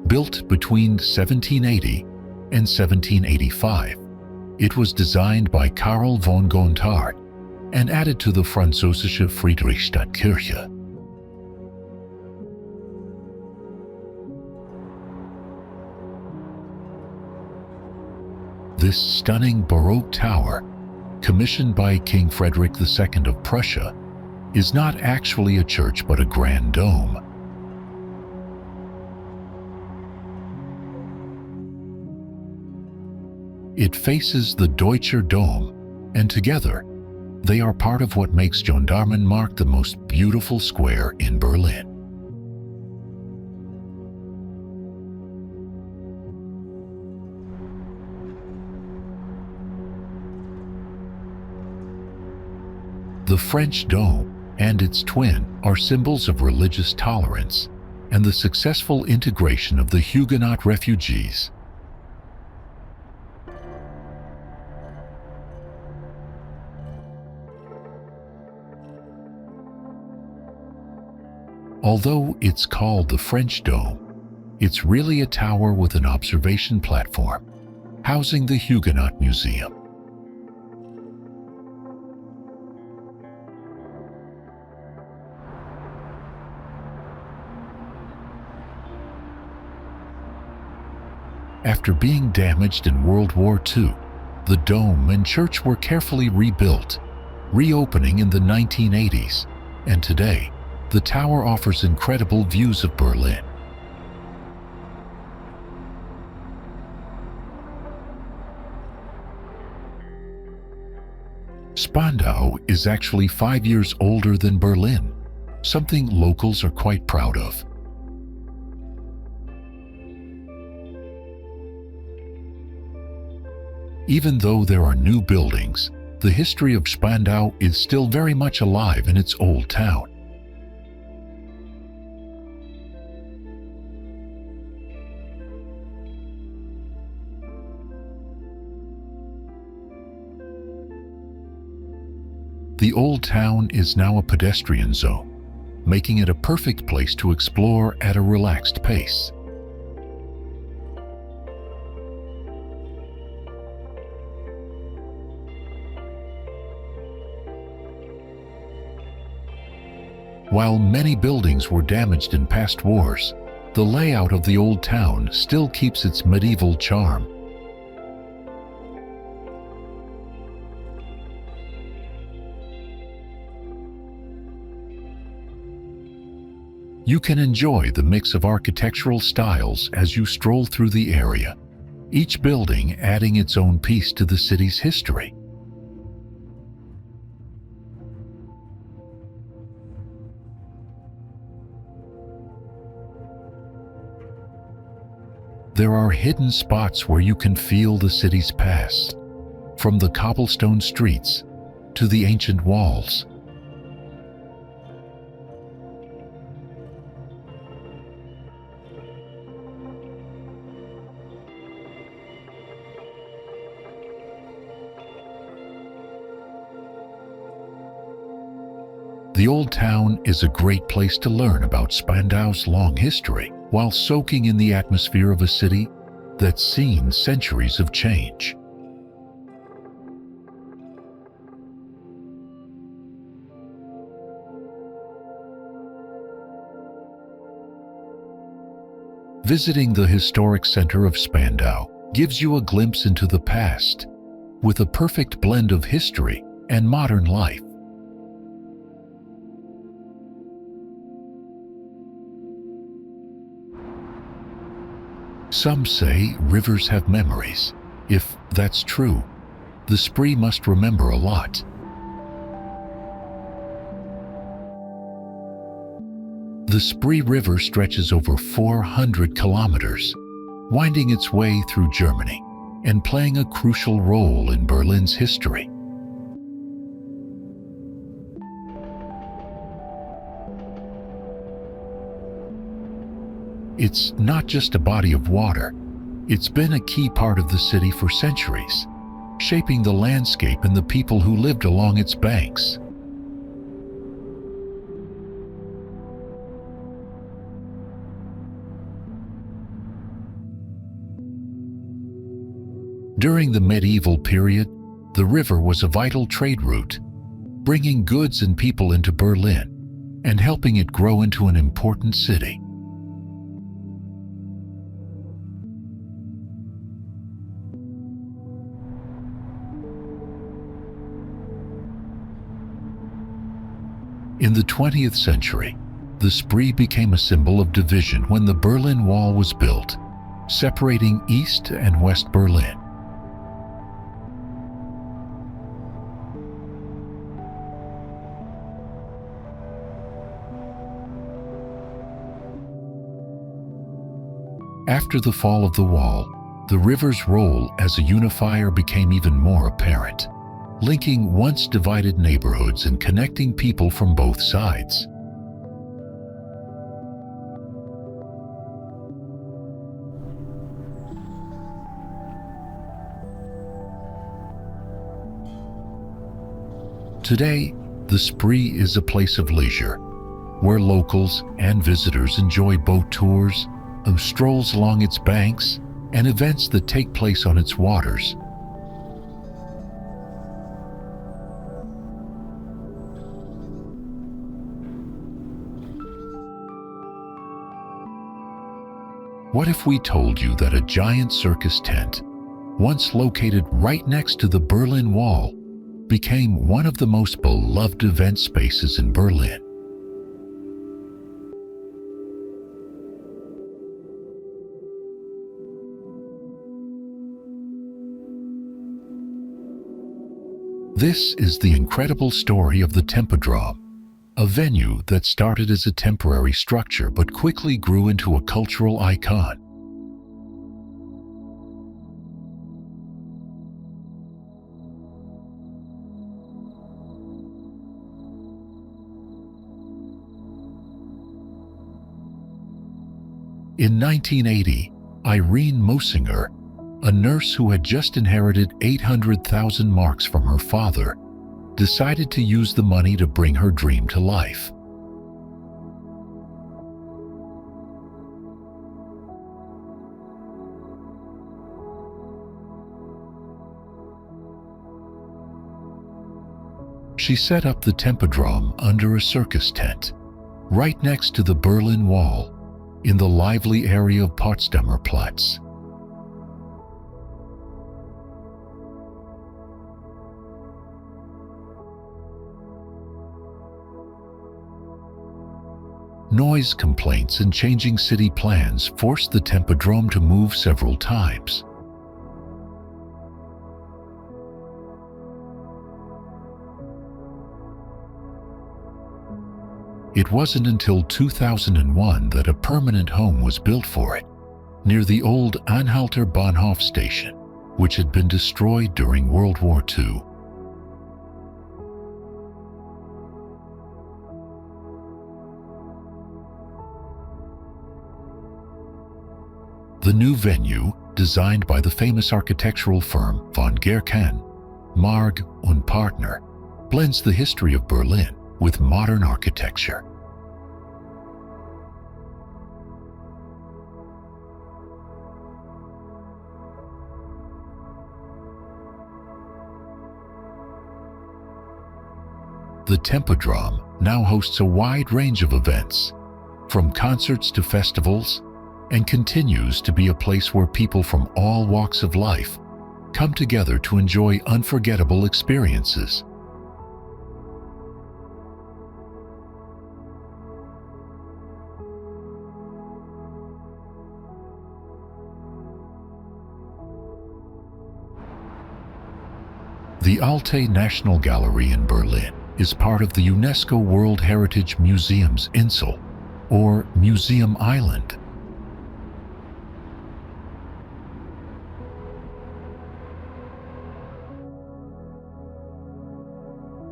Built between 1780 and 1785, it was designed by Karl von Gontard and added to the Französische Friedrichswerder Church. This stunning Baroque tower, commissioned by King Frederick II of Prussia, is not actually a church but a grand dome. It faces the Deutscher Dom, and together, they are part of what makes Gendarmenmarkt the most beautiful square in Berlin. The French Dome and its twin are symbols of religious tolerance and the successful integration of the Huguenot refugees. Although it's called the French Dome, it's really a tower with an observation platform, housing the Huguenot Museum. After being damaged in World War II, the dome and church were carefully rebuilt, reopening in the 1980s, and today, the tower offers incredible views of Berlin. Spandau is actually 5 years older than Berlin, something locals are quite proud of. Even though there are new buildings, the history of Spandau is still very much alive in its old town. The Old Town is now a pedestrian zone, making it a perfect place to explore at a relaxed pace. While many buildings were damaged in past wars, the layout of the Old Town still keeps its medieval charm. You can enjoy the mix of architectural styles as you stroll through the area, each building adding its own piece to the city's history. There are hidden spots where you can feel the city's past, from the cobblestone streets to the ancient walls. The Old Town is a great place to learn about Spandau's long history while soaking in the atmosphere of a city that's seen centuries of change. Visiting the historic center of Spandau gives you a glimpse into the past, with a perfect blend of history and modern life. Some say rivers have memories. If that's true, the Spree must remember a lot. The Spree River stretches over 400 kilometers, winding its way through Germany and playing a crucial role in Berlin's history. It's not just a body of water. It's been a key part of the city for centuries, shaping the landscape and the people who lived along its banks. During the medieval period, the river was a vital trade route, bringing goods and people into Berlin and helping it grow into an important city. In the 20th century, the Spree became a symbol of division when the Berlin Wall was built, separating East and West Berlin. After the fall of the wall, the river's role as a unifier became even more apparent, linking once divided neighborhoods and connecting people from both sides. Today, the Spree is a place of leisure, where locals and visitors enjoy boat tours, strolls along its banks, and events that take place on its waters. What if we told you that a giant circus tent, once located right next to the Berlin Wall, became one of the most beloved event spaces in Berlin? This is the incredible story of the Tempodrom, a venue that started as a temporary structure but quickly grew into a cultural icon. In 1980, Irene Mosinger, a nurse who had just inherited 800,000 marks from her father, decided to use the money to bring her dream to life. She set up the Tempodrom under a circus tent, right next to the Berlin Wall, in the lively area of Potsdamer Platz. Noise complaints and changing city plans forced the Tempodrom to move several times. It wasn't until 2001 that a permanent home was built for it, near the old Anhalter Bahnhof station, which had been destroyed during World War II. The new venue, designed by the famous architectural firm von Gerkan, Marg und Partner, blends the history of Berlin with modern architecture. The Tempodrom now hosts a wide range of events, from concerts to festivals, and continues to be a place where people from all walks of life come together to enjoy unforgettable experiences. The Alte National Gallery in Berlin is part of the UNESCO World Heritage Museum's Insel, or Museum Island.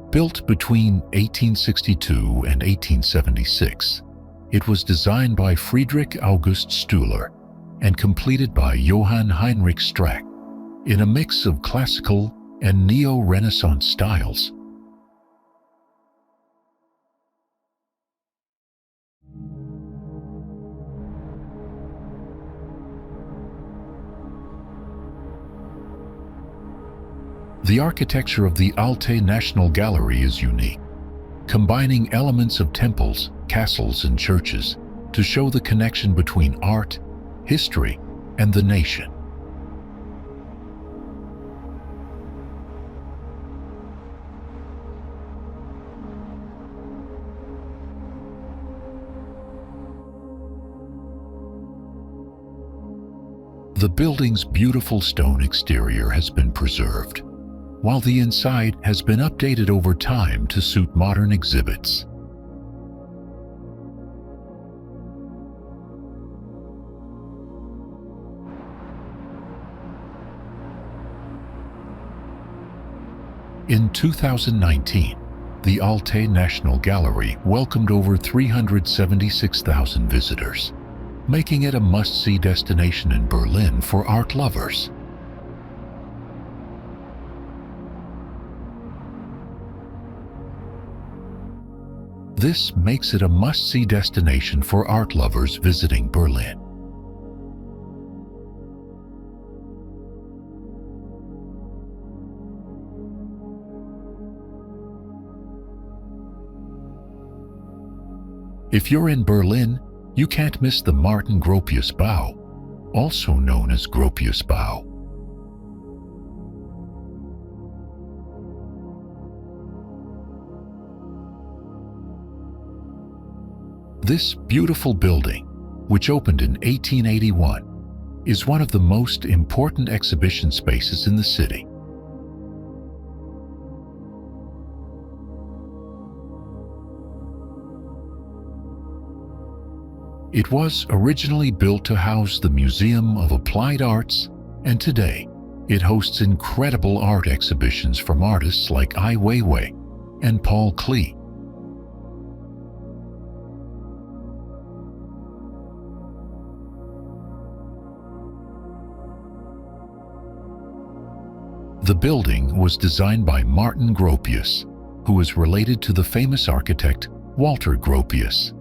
Built between 1862 and 1876, it was designed by Friedrich August Stüler and completed by Johann Heinrich Strack in a mix of classical and neo-Renaissance styles. The architecture of the Alte National Gallery is unique, combining elements of temples, castles, and churches to show the connection between art, history, and the nation. The building's beautiful stone exterior has been preserved, while the inside has been updated over time to suit modern exhibits. In 2019, the Alte National Gallery welcomed over 376,000 visitors, making it a must-see destination in Berlin for art lovers. This makes it a must-see destination for art lovers visiting Berlin. If you're in Berlin, you can't miss the Martin-Gropius-Bau, also known as Gropius-Bau. This beautiful building, which opened in 1881, is one of the most important exhibition spaces in the city. It was originally built to house the Museum of Applied Arts, and today it hosts incredible art exhibitions from artists like Ai Weiwei and Paul Klee. The building was designed by Martin-Gropius who is related to the famous architect Walter Gropius.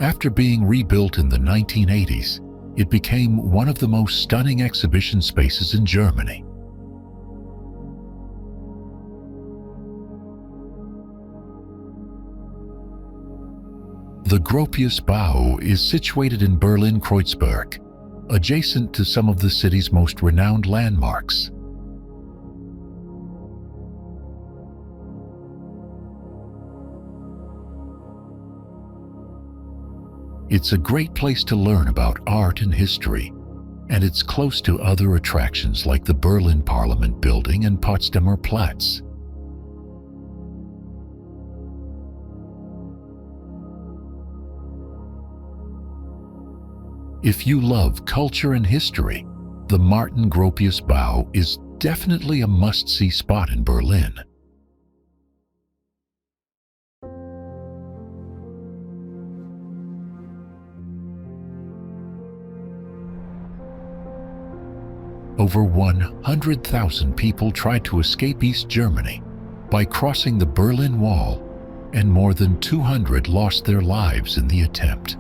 After being rebuilt in the 1980s, it became one of the most stunning exhibition spaces in Germany. The Gropius-Bau is situated in Berlin Kreuzberg, adjacent to some of the city's most renowned landmarks. It's a great place to learn about art and history, and it's close to other attractions like the Berlin Parliament Building and Potsdamer Platz. If you love culture and history, the Martin-Gropius-Bau is definitely a must-see spot in Berlin. Over 100,000 people tried to escape East Germany by crossing the Berlin Wall, and more than 200 lost their lives in the attempt.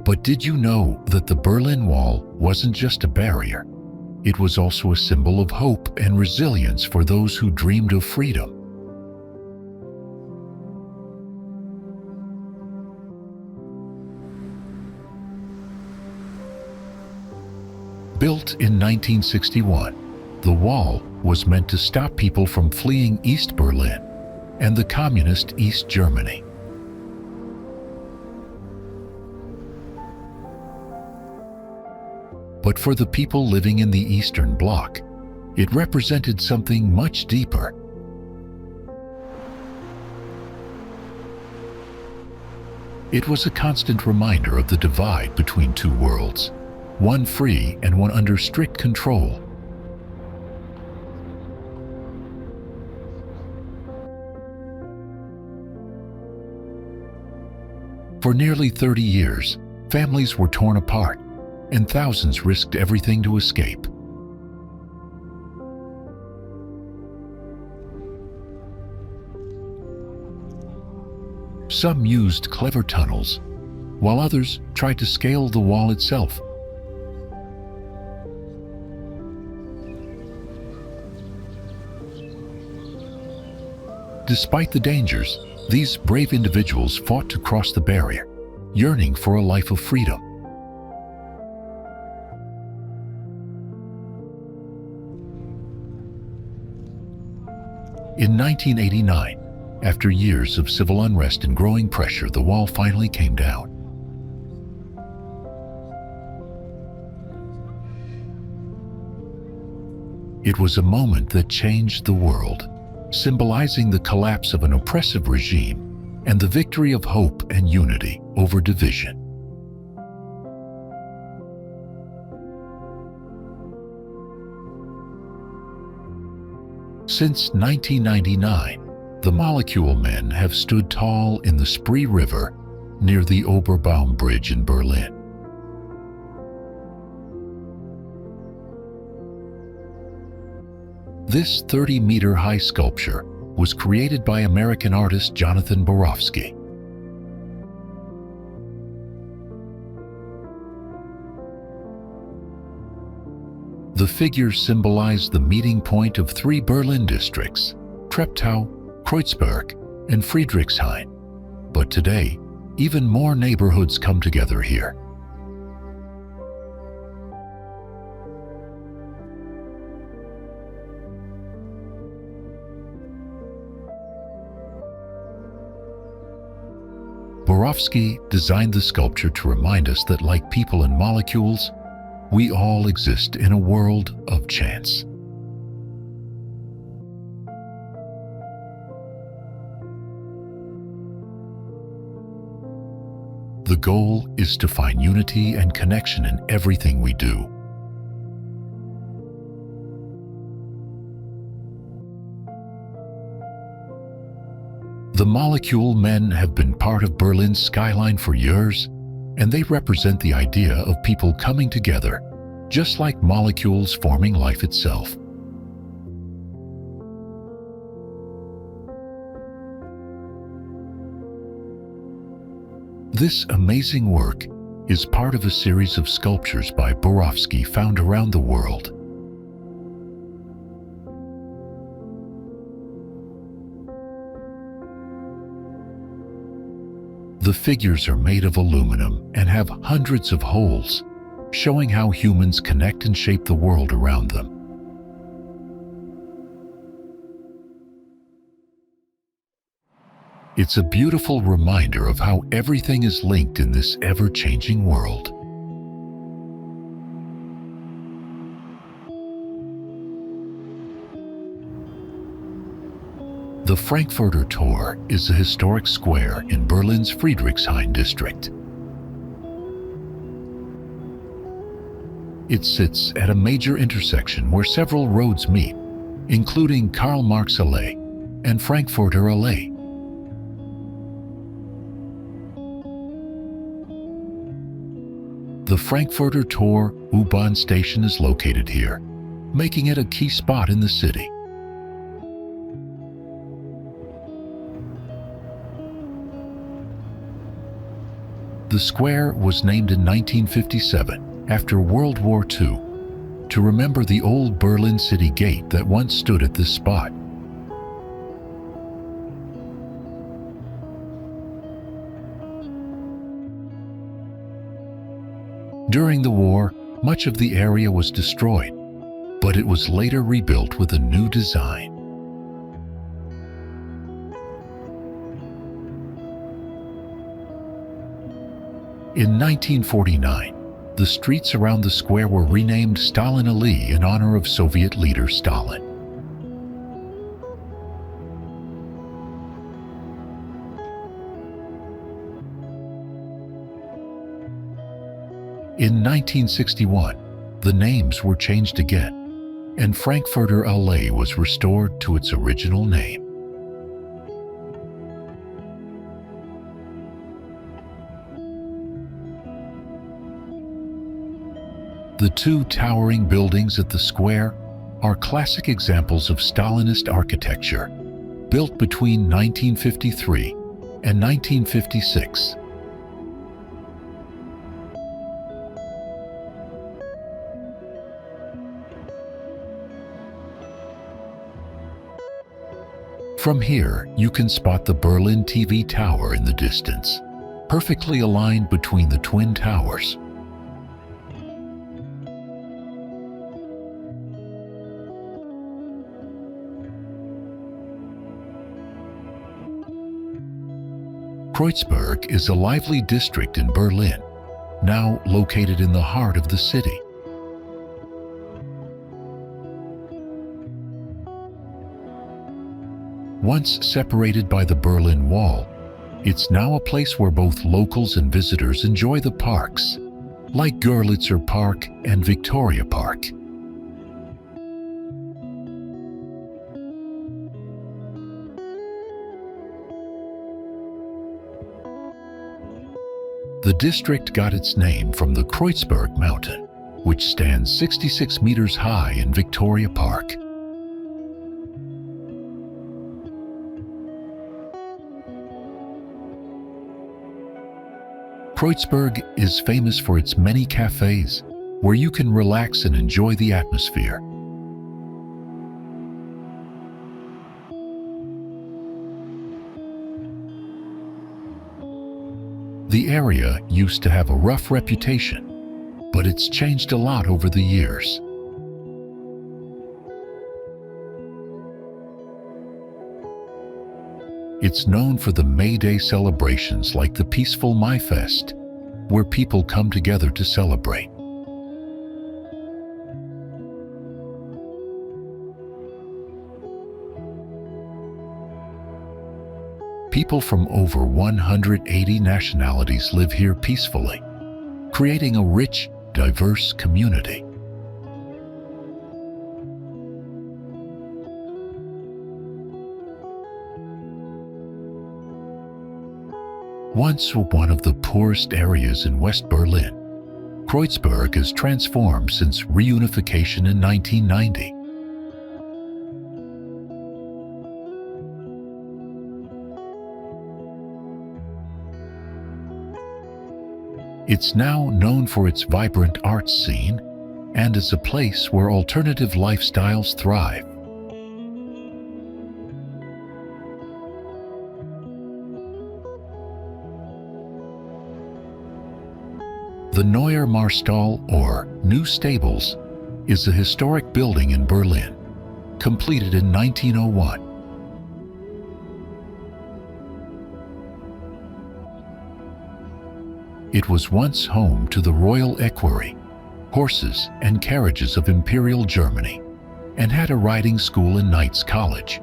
But did you know that the Berlin Wall wasn't just a barrier? It was also a symbol of hope and resilience for those who dreamed of freedom. Built in 1961, the wall was meant to stop people from fleeing East Berlin and the communist East Germany. But for the people living in the Eastern Bloc, it represented something much deeper. It was a constant reminder of the divide between two worlds, one free and one under strict control. For nearly 30 years, families were torn apart, and thousands risked everything to escape. Some used clever tunnels, while others tried to scale the wall itself. Despite the dangers, these brave individuals fought to cross the barrier, yearning for a life of freedom. In 1989, after years of civil unrest and growing pressure, the wall finally came down. It was a moment that changed the world, symbolizing the collapse of an oppressive regime and the victory of hope and unity over division. Since 1999, the Molecule Men have stood tall in the Spree River near the Oberbaum Bridge in Berlin. This 30-meter-high sculpture was created by American artist Jonathan Borofsky. The figures symbolize the meeting point of three Berlin districts, Treptow, Kreuzberg, and Friedrichshain. But today, even more neighborhoods come together here. Borofsky designed the sculpture to remind us that, like people and molecules, we all exist in a world of chance. The goal is to find unity and connection in everything we do. The molecule men have been part of Berlin's skyline for years, and they represent the idea of people coming together, just like molecules forming life itself. This amazing work is part of a series of sculptures by Borowski found around the world. The figures are made of aluminum and have hundreds of holes, showing how humans connect and shape the world around them. It's a beautiful reminder of how everything is linked in this ever-changing world. The Frankfurter Tor is a historic square in Berlin's Friedrichshain district. It sits at a major intersection where several roads meet, including Karl-Marx-Allee and Frankfurter Allee. The Frankfurter Tor U-Bahn station is located here, making it a key spot in the city. The square was named in 1957 after World War II to remember the old Berlin city gate that once stood at this spot. During the war, much of the area was destroyed, but it was later rebuilt with a new design. In 1949, the streets around the square were renamed Stalin Allee in honor of Soviet leader Stalin. In 1961, the names were changed again, and Frankfurter Allee was restored to its original name. The two towering buildings at the square are classic examples of Stalinist architecture, built between 1953 and 1956. From here, you can spot the Berlin TV tower in the distance, perfectly aligned between the twin towers. Kreuzberg is a lively district in Berlin, now located in the heart of the city. Once separated by the Berlin Wall, it's now a place where both locals and visitors enjoy the parks, like Görlitzer Park and Victoria Park. The district got its name from the Kreuzberg mountain, which stands 66 meters high in Victoria Park. Kreuzberg is famous for its many cafes, where you can relax and enjoy the atmosphere. The area used to have a rough reputation, but it's changed a lot over the years. It's known for the May Day celebrations like the peaceful Maifest, where people come together to celebrate. People from over 180 nationalities live here peacefully, creating a rich, diverse community. Once one of the poorest areas in West Berlin, Kreuzberg has transformed since reunification in 1990. It's now known for its vibrant arts scene and as a place where alternative lifestyles thrive. The Neuer Marstall, or New Stables, is a historic building in Berlin, completed in 1901. It was once home to the royal equerry, horses and carriages of Imperial Germany, and had a riding school and knights' college.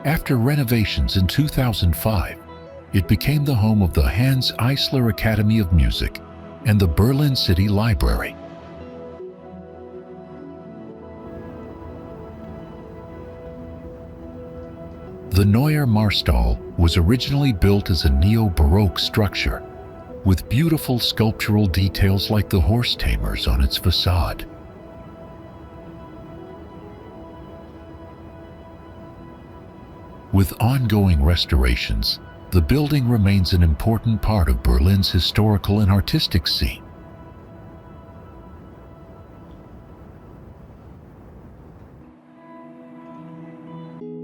After renovations in 2005, it became the home of the Hans Eisler Academy of Music and the Berlin City Library. The Neuer Marstall was originally built as a neo-Baroque structure, with beautiful sculptural details like the horse tamers on its facade. With ongoing restorations, the building remains an important part of Berlin's historical and artistic scene.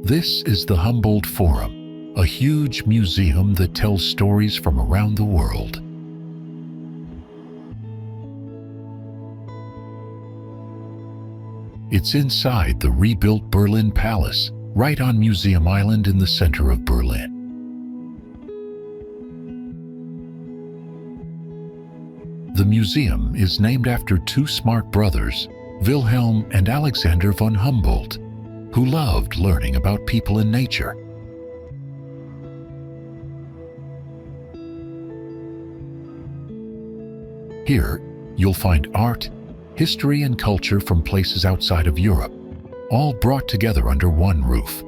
This is the Humboldt Forum, a huge museum that tells stories from around the world. It's inside the rebuilt Berlin Palace, right on Museum Island in the center of Berlin. The museum is named after two smart brothers, Wilhelm and Alexander von Humboldt, who loved learning about people and nature. Here, you'll find art, history, and culture from places outside of Europe, all brought together under one roof.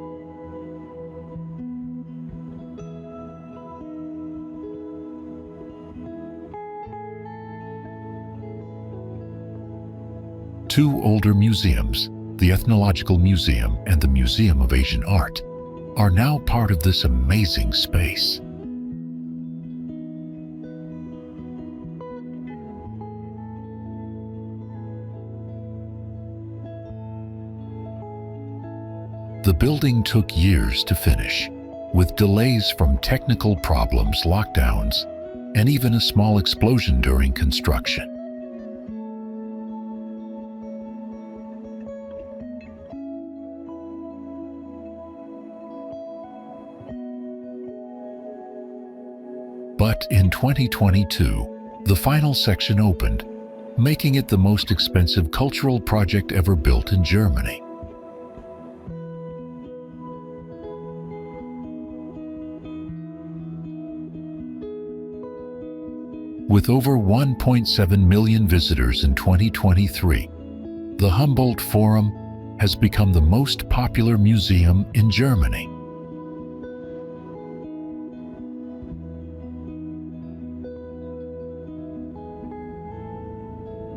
Two older museums, the Ethnological Museum and the Museum of Asian Art, are now part of this amazing space. The building took years to finish, with delays from technical problems, lockdowns, and even a small explosion during construction. But in 2022, the final section opened, making it the most expensive cultural project ever built in Germany. With over 1.7 million visitors in 2023, the Humboldt Forum has become the most popular museum in Germany.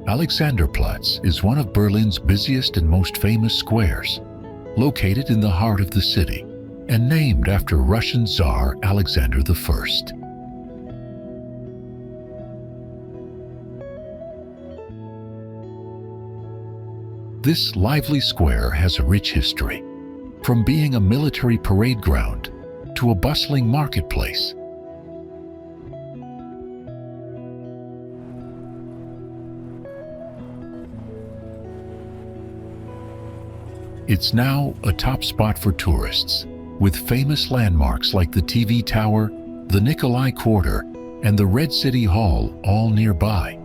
Alexanderplatz is one of Berlin's busiest and most famous squares, located in the heart of the city and named after Russian Tsar Alexander I. This lively square has a rich history, from being a military parade ground to a bustling marketplace. It's now a top spot for tourists, with famous landmarks like the TV Tower, the Nikolai Quarter, and the Red City Hall all nearby.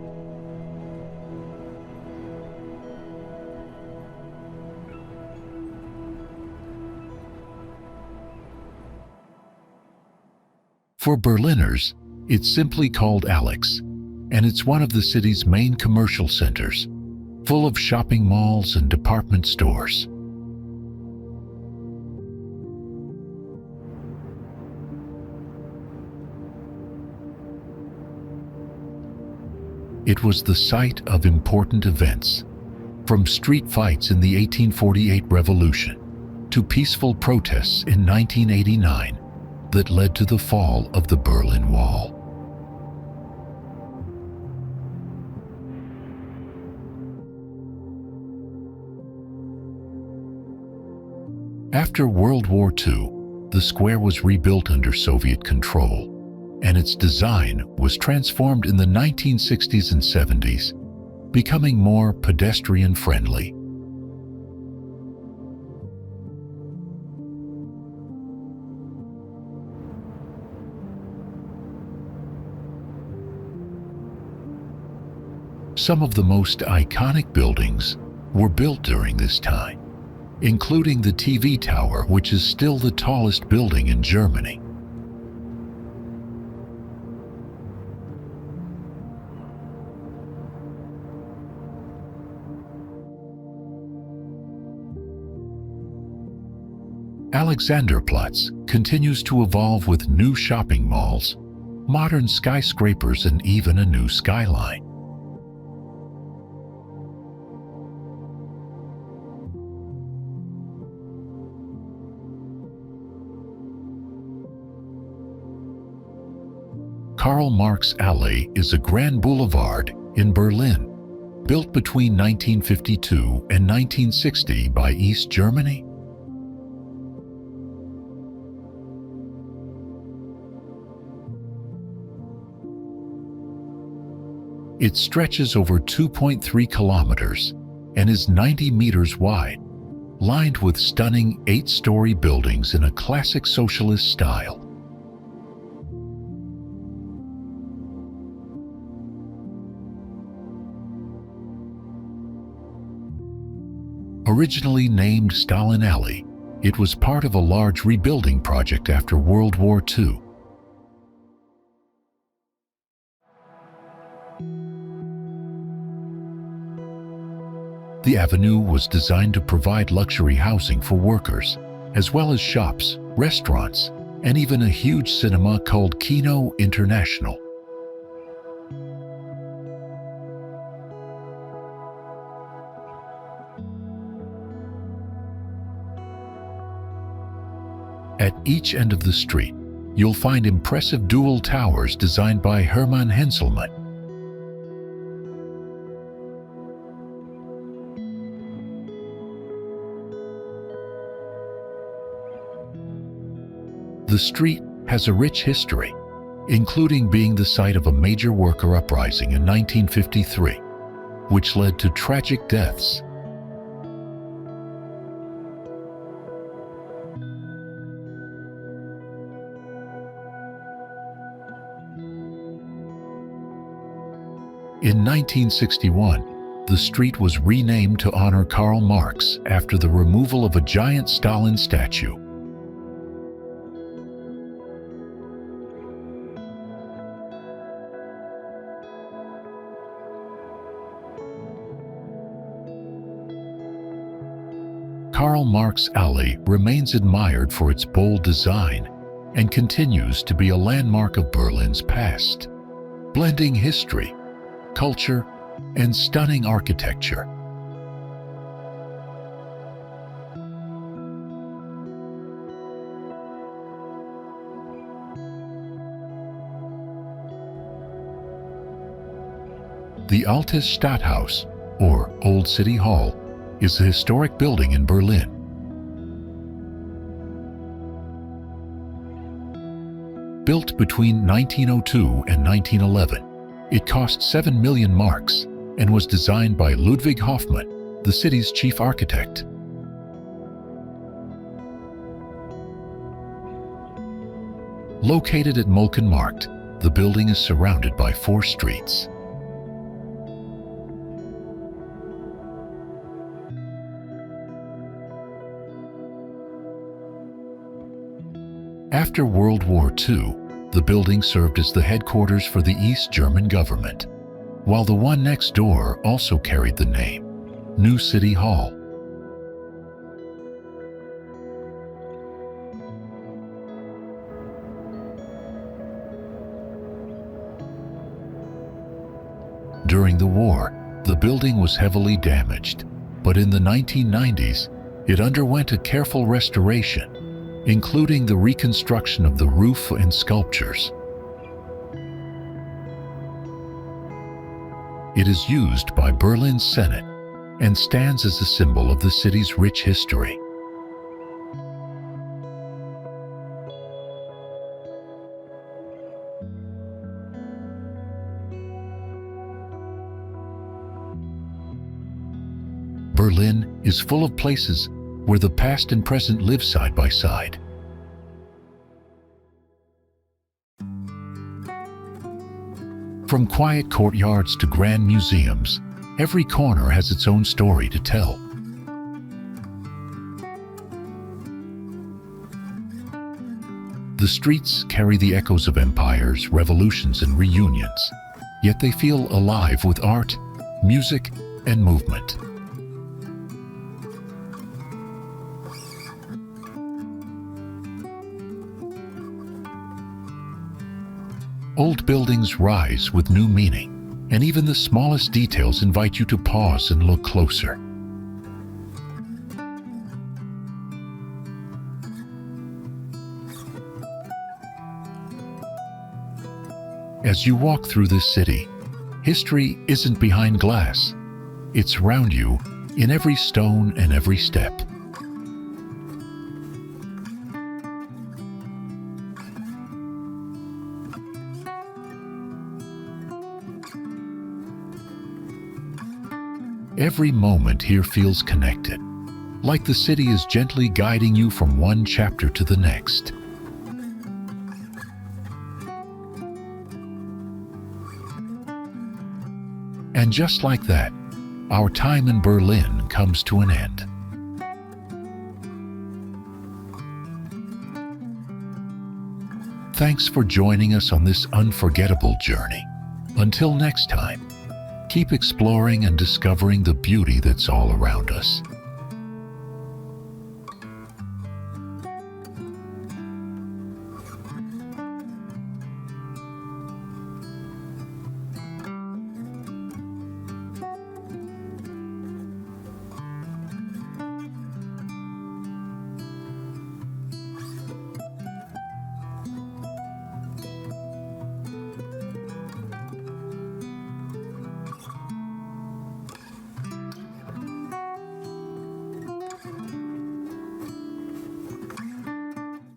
For Berliners, it's simply called Alex, and it's one of the city's main commercial centers, full of shopping malls and department stores. It was the site of important events, from street fights in the 1848 Revolution to peaceful protests in 1989 that led to the fall of the Berlin Wall. After World War II, the square was rebuilt under Soviet control, and its design was transformed in the 1960s and 70s, becoming more pedestrian-friendly. Some of the most iconic buildings were built during this time, including the TV Tower, which is still the tallest building in Germany. Alexanderplatz continues to evolve with new shopping malls, modern skyscrapers, and even a new skyline. Karl-Marx-Allee is a grand boulevard in Berlin, built between 1952 and 1960 by East Germany. It stretches over 2.3 kilometers and is 90 meters wide, lined with stunning 8-story buildings in a classic socialist style. Originally named Stalin Alley, it was part of a large rebuilding project after World War II. The avenue was designed to provide luxury housing for workers, as well as shops, restaurants, and even a huge cinema called Kino International. At each end of the street, you'll find impressive dual towers designed by Hermann Henselmann. The street has a rich history, including being the site of a major worker uprising in 1953, which led to tragic deaths. In 1961, the street was renamed to honor Karl Marx after the removal of a giant Stalin statue. Karl-Marx-Allee remains admired for its bold design and continues to be a landmark of Berlin's past, blending history, culture, and stunning architecture. The Alte Stadthaus, or Old City Hall, is a historic building in Berlin. Built between 1902 and 1911, it cost 7 million marks and was designed by Ludwig Hoffmann, the city's chief architect. Located at Molkenmarkt, the building is surrounded by 4 streets. After World War II, the building served as the headquarters for the East German government, while the one next door also carried the name New City Hall. During the war, the building was heavily damaged, but in the 1990s, it underwent a careful restoration, including the reconstruction of the roof and sculptures. It is used by Berlin's Senate and stands as a symbol of the city's rich history. Berlin is full of places where the past and present live side by side. From quiet courtyards to grand museums, every corner has its own story to tell. The streets carry the echoes of empires, revolutions, and reunions, yet they feel alive with art, music, and movement. Old buildings rise with new meaning, and even the smallest details invite you to pause and look closer. As you walk through this city, history isn't behind glass. It's around you, in every stone and every step. Every moment here feels connected, like the city is gently guiding you from one chapter to the next. And just like that, our time in Berlin comes to an end. Thanks for joining us on this unforgettable journey. Until next time, keep exploring and discovering the beauty that's all around us.